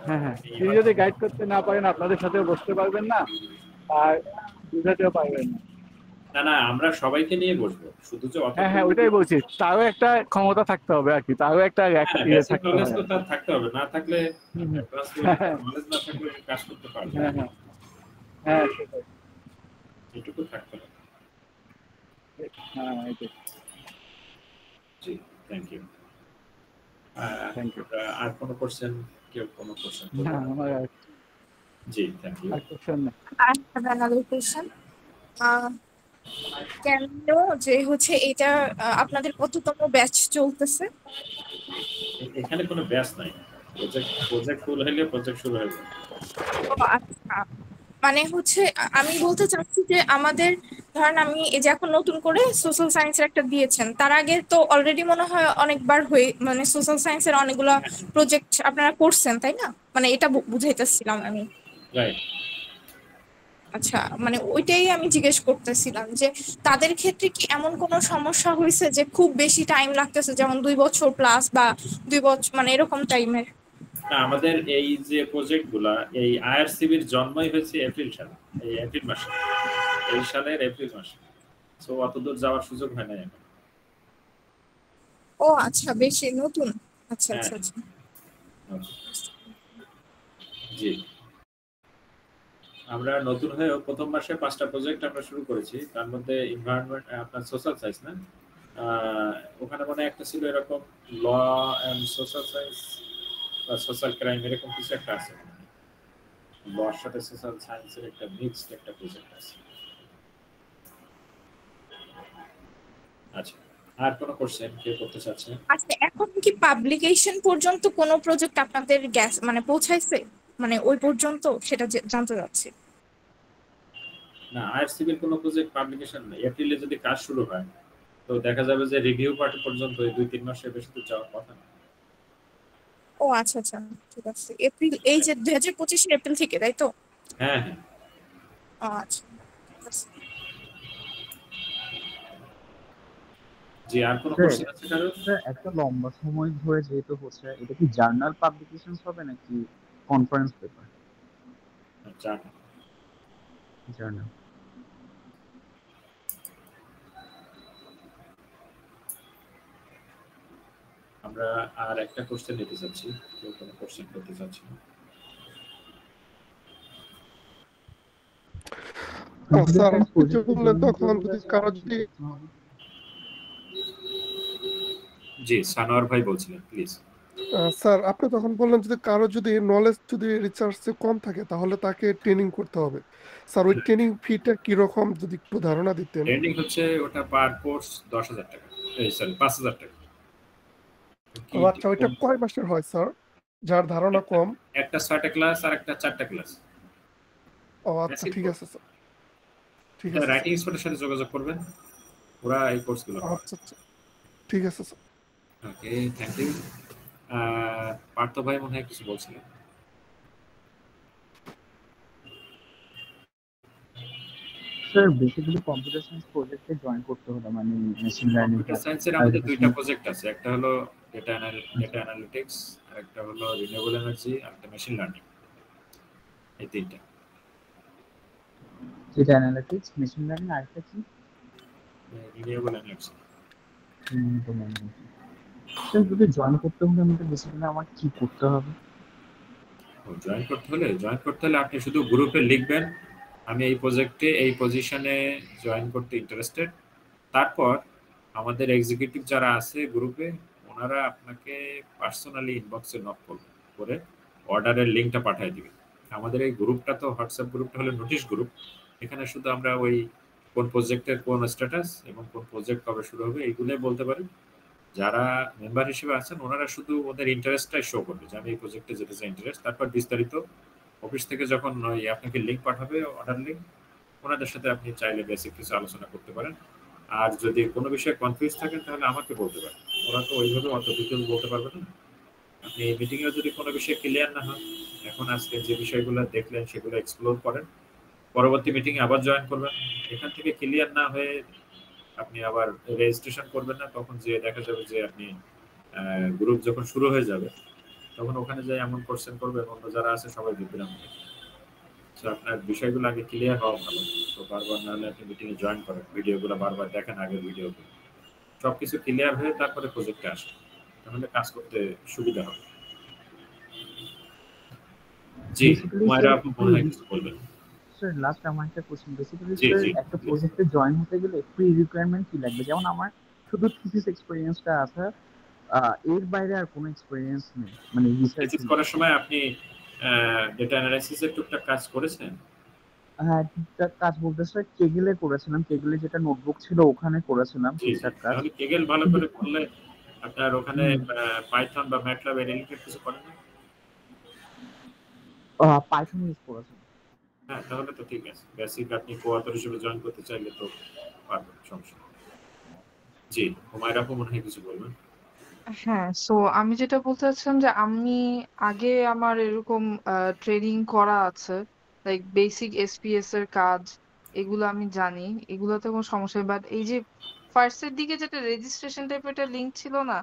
হ্যাঁ, তিনি যদি গাইড করতে না পারেন আপনাদের সাথে বসতে পারবেন না আর বুঝাতেও পারবেন না। না আমরা সবাইকে নিয়ে বসবো, শুধু যে হ্যাঁ ওইটাই বলছি, তারও একটা ক্ষমতা থাকতে হবে আর কি, তারও একটা থাকতে হবে, না থাকলে নলেজ না থাকলে কাজ করতে পারবে। হ্যাঁ সেটাই, এটুকু থাকতে হবে। হ্যাঁ এটাই। জি, থ্যাংক ইউ। আর কোনো কোশ্চেন? কেউ কোনো কোশ্চেন? না আমার জি, thank you. I have another question. কেন যে হচ্ছে এটা আপনাদের কততম ব্যাচ চলতেছে? এখানে কোনো ব্যাচ নাই, প্রজেক্ট ফুল হলে প্রজেক্ট শুরু হয়ে যাবে। আচ্ছা, মানে হচ্ছে আমি বলতে চাচ্ছি যে আমাদের ধরেন আমি এই যে এখন নতুন করে সোশ্যাল সায়েন্সের একটা দিয়েছেন, তার আগে তো অলরেডি মনে হয় অনেকবার মানে সোশ্যাল সায়েন্সের অনেকগুলো প্রজেক্ট আপনারা করছেন, তাই না? মানে এটা বুঝাইতেছিলাম আমি। রাইট। আচ্ছা, মানে ওইটাই আমি জিজ্ঞেস করতেছিলাম যে তাদের ক্ষেত্রে কি এমন কোনো সমস্যা হয়েছে যে খুব বেশি টাইম লাগতেছে, যেমন 2 বছর প্লাস বা 2 বছর, মানে এরকম টাইমের? না, আমাদের এই যে প্রজেক্টগুলা, এই আইআরসিবির জন্মই হয়েছে এপ্রিল সালে, এই এপ্রিল মাসে, এই সালের এপ্রিল মাসে। সো অতদূর যাওয়ার সুযোগ হয় না এখন। ও আচ্ছা, বেশি নতুন। আচ্ছা আচ্ছা আচ্ছা, জি। আমরা নতুন হয়ে প্রথম মাসে 5টা প্রজেক্ট আমরা শুরু করেছি, তার মধ্যে এনভায়রনমেন্ট আপনার সোশ্যাল সায়েন্স না, ওখানে মানে একটা ছিল এরকম ল এন্ড সোশ্যাল সায়েন্স বা সোশ্যাল ক্রাইম, এরকম কিছু একটা আছে, লর সাথে সোশ্যাল সায়েন্সের একটা মিক্সড একটা প্রজেক্ট আছে। আচ্ছা, আর কোনো কোশ্চেন কে করতে চাচ্ছে? আচ্ছা, এখন কি পাবলিকেশন পর্যন্ত কোনো প্রজেক্ট আপনাদের মানে পৌঁছাইছে, মানে ওই পর্যন্ত, সেটা জানতে চাচ্ছি। না, আইআরসিবির কোনো প্রজেক্ট পাবলিকেশন না। এপ্রিলে যদি কাজ শুরু হয় তো দেখা যাবে যে রিভিউ পার্টি পর্যন্ত 2-3 মাসের বেশি তো যাওয়ার কথা না। ও আচ্ছা আচ্ছা, ঠিক আছে। এপ্রিল, এই যে 2025 এপ্রিল থেকে, তাই তো? হ্যাঁ হ্যাঁ। আচ্ছা, জি, আর কোনো কোশ্চেন আছে কারো? একটা লম্বা সময় ধরে যেহেতু হচ্ছে, এটা কি জার্নাল পাবলিকেশন হবে নাকি কনফারেন্স পেপার? জার্নাল। আমরা আর একটা কোশ্চেন নিতে চাচ্ছি, কেউ কোনো কোশ্চেন করতে চাচ্ছি না? স্যার কিছু বললেন তখন যদি কারো যদি, জি সানোয়ার ভাই বলছিলেন, প্লিজ। স্যার আপনি তখন বললেন যদি কারো যদি নলেজ যদি রিসার্চে কম থাকে তাহলে তাকে ট্রেনিং করতে হবে। স্যার ওই ট্রেনিং ফিটা কি রকম যদি একটু ধারণা দিতেন? ট্রেনিং হচ্ছে ওটা পার কোর্স 10,000 টাকা, এই সরি 5,000 টাকা। আচ্ছা, ওইটা কয় মাসের হয় স্যার, যার ধারণা কম? একটা 6টা ক্লাস আর একটা 4টা ক্লাস। ও আচ্ছা, ঠিক আছে স্যার। ঠিক আছে রাইটিং স্পটের সাথে যোগাযোগ করবেন, ওরা এই কোর্সগুলো করে। আচ্ছা আচ্ছা ঠিক আছে sir. Okay, thank you. Partha ভাই মনে হয় কিছু বলছিলেন। স্যার বেসিক্যালি কম্পিউটার সায়েন্স প্রজেক্টে জয়েন করতে হলো, মানে মেশিন লার্নিং কম্পিউটার সায়েন্সের আমাদের দুইটা প্রজেক্ট আছে, একটা হলো ডেটা অ্যানালিটিক্স, আর একটা হলো রিনিউয়েবল এনার্জি, আর একটা মেশিন লার্নিং। এই তিনটা। ডেটা অ্যানালিটিক্স, মেশিন লার্নিং, আর একটা কি? Renewable energy. স্যার যদি জয়েন করতে হলে আমাদের বেসিক্যালি আমার কি করতে হবে? জয়েন করতে হলে আপনি শুধু গ্রুপে লিখবেন আমি এই প্রজেক্টে এই পজিশনে জয়েন করতে ইন্টারেস্টেড। তারপর আমাদের এক্সিকিউটিভ যারা আছে গ্রুপে, ওনারা আপনাকে পার্সোনালি ইনবক্সে নক করে অর্ডারের লিঙ্কটা পাঠিয়ে দিবেন। আমাদের এই গ্রুপটা তো হোয়াটসঅ্যাপ গ্রুপটা হলো নোটিশ গ্রুপ, এখানে শুধু আমরা ওই কোন প্রজেক্টের কোন স্ট্যাটাস এবং কোন প্রজেক্ট কবে শুরু হবে এইগুলোই বলতে পারি। যারা মেম্বার হিসেবে আছেন ওনারা শুধু ওদের ইন্টারেস্টটাই শো করবে যে আমি এই প্রজেক্টে যেতে চাই ইন্টারেস্ট। তারপর বিস্তারিত অফিস থেকে যখন ওই আপনাকে লিঙ্ক পাঠাবে, অর্ডার লিঙ্ক, ওনাদের সাথে আপনি চাইলে বেসিক কিছু আলোচনা করতে পারেন। আর যদি কোনো বিষয়ে কনফিউজ থাকেন তাহলে আমাকে বলতে পারেন, ওরা তো ওইভাবে অত ডিটেল বলতে পারবে না। আপনি এই মিটিংয়ে যদি কোনো বিষয় ক্লিয়ার না হয়, এখন আজকে যে বিষয়গুলো দেখলেন সেগুলো এক্সপ্লোর করেন, পরবর্তী মিটিংয়ে আবার জয়েন করবেন। এখান থেকে ক্লিয়ার না হয়ে আপনি আবার রেজিস্ট্রেশন করবেন না, তখন যে দেখা যাবে যে আপনি গ্রুপ যখন শুরু হয়ে যাবে তখন ওখানে যে এমন কোশ্চেন করবে অন্য যারা আছে সবাই বিভ্রান্ত হবে। তো আপনার বিষয়গুলো আগে ক্লিয়ার হওয়া ভালো। তো বারবার না হলে আপনি মিটিংয়ে জয়েন করেন, ভিডিওগুলো বারবার দেখেন, আগের ভিডিওগুলো সবকিছু ক্লিয়ার হয়ে তারপরে প্রজেক্টে আসেন, তাহলে কাজ করতে সুবিধা হবে। জি মায়েরা আপনি মনে হয় কিছু বলবেন। স্যার লাস্ট আমার একটা কোশ্চেন, বেসিক্যালি স্যার একটা প্রজেক্টে জয়েন হতে গেলে প্রি রিকোয়ারমেন্ট কি লাগবে? যেমন আমার শুধু থিসিস এক্সপেরিয়েন্সটা আছে, এর বাইরে আর কোনো এক্সপেরিয়েন্স নেই, মানে রিসার্চ করার সময় আপনি ডেটা অ্যানালাইসিসের টুকটাক কাজ করেছেন? হ্যাঁ ঠিকঠাক কাজ বলতে স্যার কেগেলে করেছিলাম, কেগেলে যেটা নোটবুক ছিল ওখানে করেছিলাম ঠিকঠাক কাজ। তাহলে কেগেল ভালো করে করলে আপনার ওখানে পাইথন বা ম্যাটল্যাব এর রিলেটেড কিছু করেন না? পাইথন ইউজ করেছি। হ্যাঁ তাহলে তো ঠিক আছে, বেসিক আপনি কোঅথর হিসেবে জয়েন করতে চাইলে তো পারবেন, সমস্যা নেই। জি হুমায়রা আপু মনে হয় কিছু বলবেন। হ্যাঁ, সো আমি যেটা বলতে চাচ্ছিলাম যে আমি আগে আমার এরকম ট্রেনিং করা আছে, লাইক বেসিক এসপিএস এর কাজ, এগুলো আমি জানি, এগুলোতে কোনো সমস্যা নেই। বাট এই যে ফার্স্টের দিকে যেটা রেজিস্ট্রেশন টাইপের একটা লিঙ্ক ছিল না,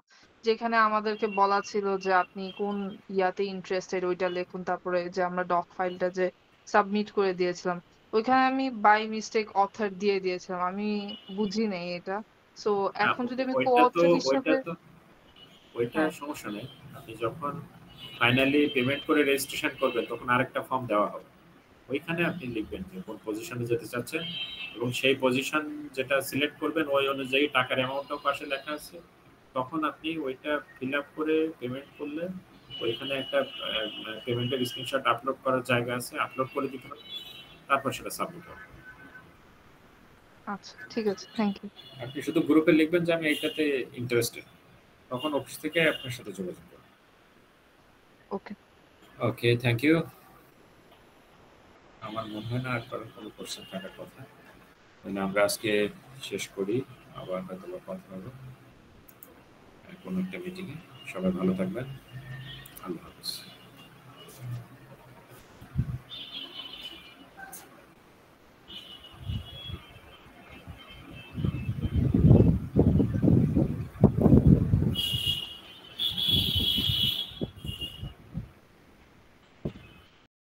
যেখানে আমাদেরকে বলা ছিল যে আপনি কোন ইয়াতে ইন্টারেস্টেড ওইটা লিখুন, তারপরে যে আমরা ডক ফাইলটা যে সাবমিট করে দিয়েছিলাম, ওইখানে আমি বাই মিস্টেক অথর দিয়ে দিয়েছিলাম, আমি বুঝি নাই এটা। সো এখন যদি আমি কোঅথর হিসেবে ওইটা সমস্যা নেই, আপনি যখন ফাইনালি পেমেন্ট করে রেজিস্ট্রেশন করবেন তখন আরেকটা ফর্ম দেওয়া হবে, ওইখানে আপনি লিখবেন যে কোন পজিশনে যেতে চাচ্ছেন এবং সেই পজিশন যেটা সিলেক্ট করবেন ওই অনুযায়ী টাকার অ্যামাউন্টটাও পাশে লেখা আছে। তখন আপনি ওইটা ফিল আপ করে পেমেন্ট করলে ওইখানে একটা পেমেন্টের স্ক্রিনশট আপলোড করার জায়গা আছে, আপলোড করে দিতে হবে, তারপর সেটা সাবমিট হবে। আচ্ছা ঠিক আছে, থ্যাংক ইউ। আপনি শুধু গ্রুপে লিখবেন যে আমি এইটাতে ইন্টারেস্টেড, তখন অফিস থেকে আপনার সাথে যোগাযোগ করবে। ওকে ওকে থ্যাংক ইউ। আমার মনে হয় না আর কোনো কোশ্চেন থাকার কথা, তাহলে আমরা আজকে শেষ করি, আবার হয়তো কথা হবে কোনো একটা মিটিংয়ে। সবাই ভালো থাকবেন, আল্লাহ হাফেজ।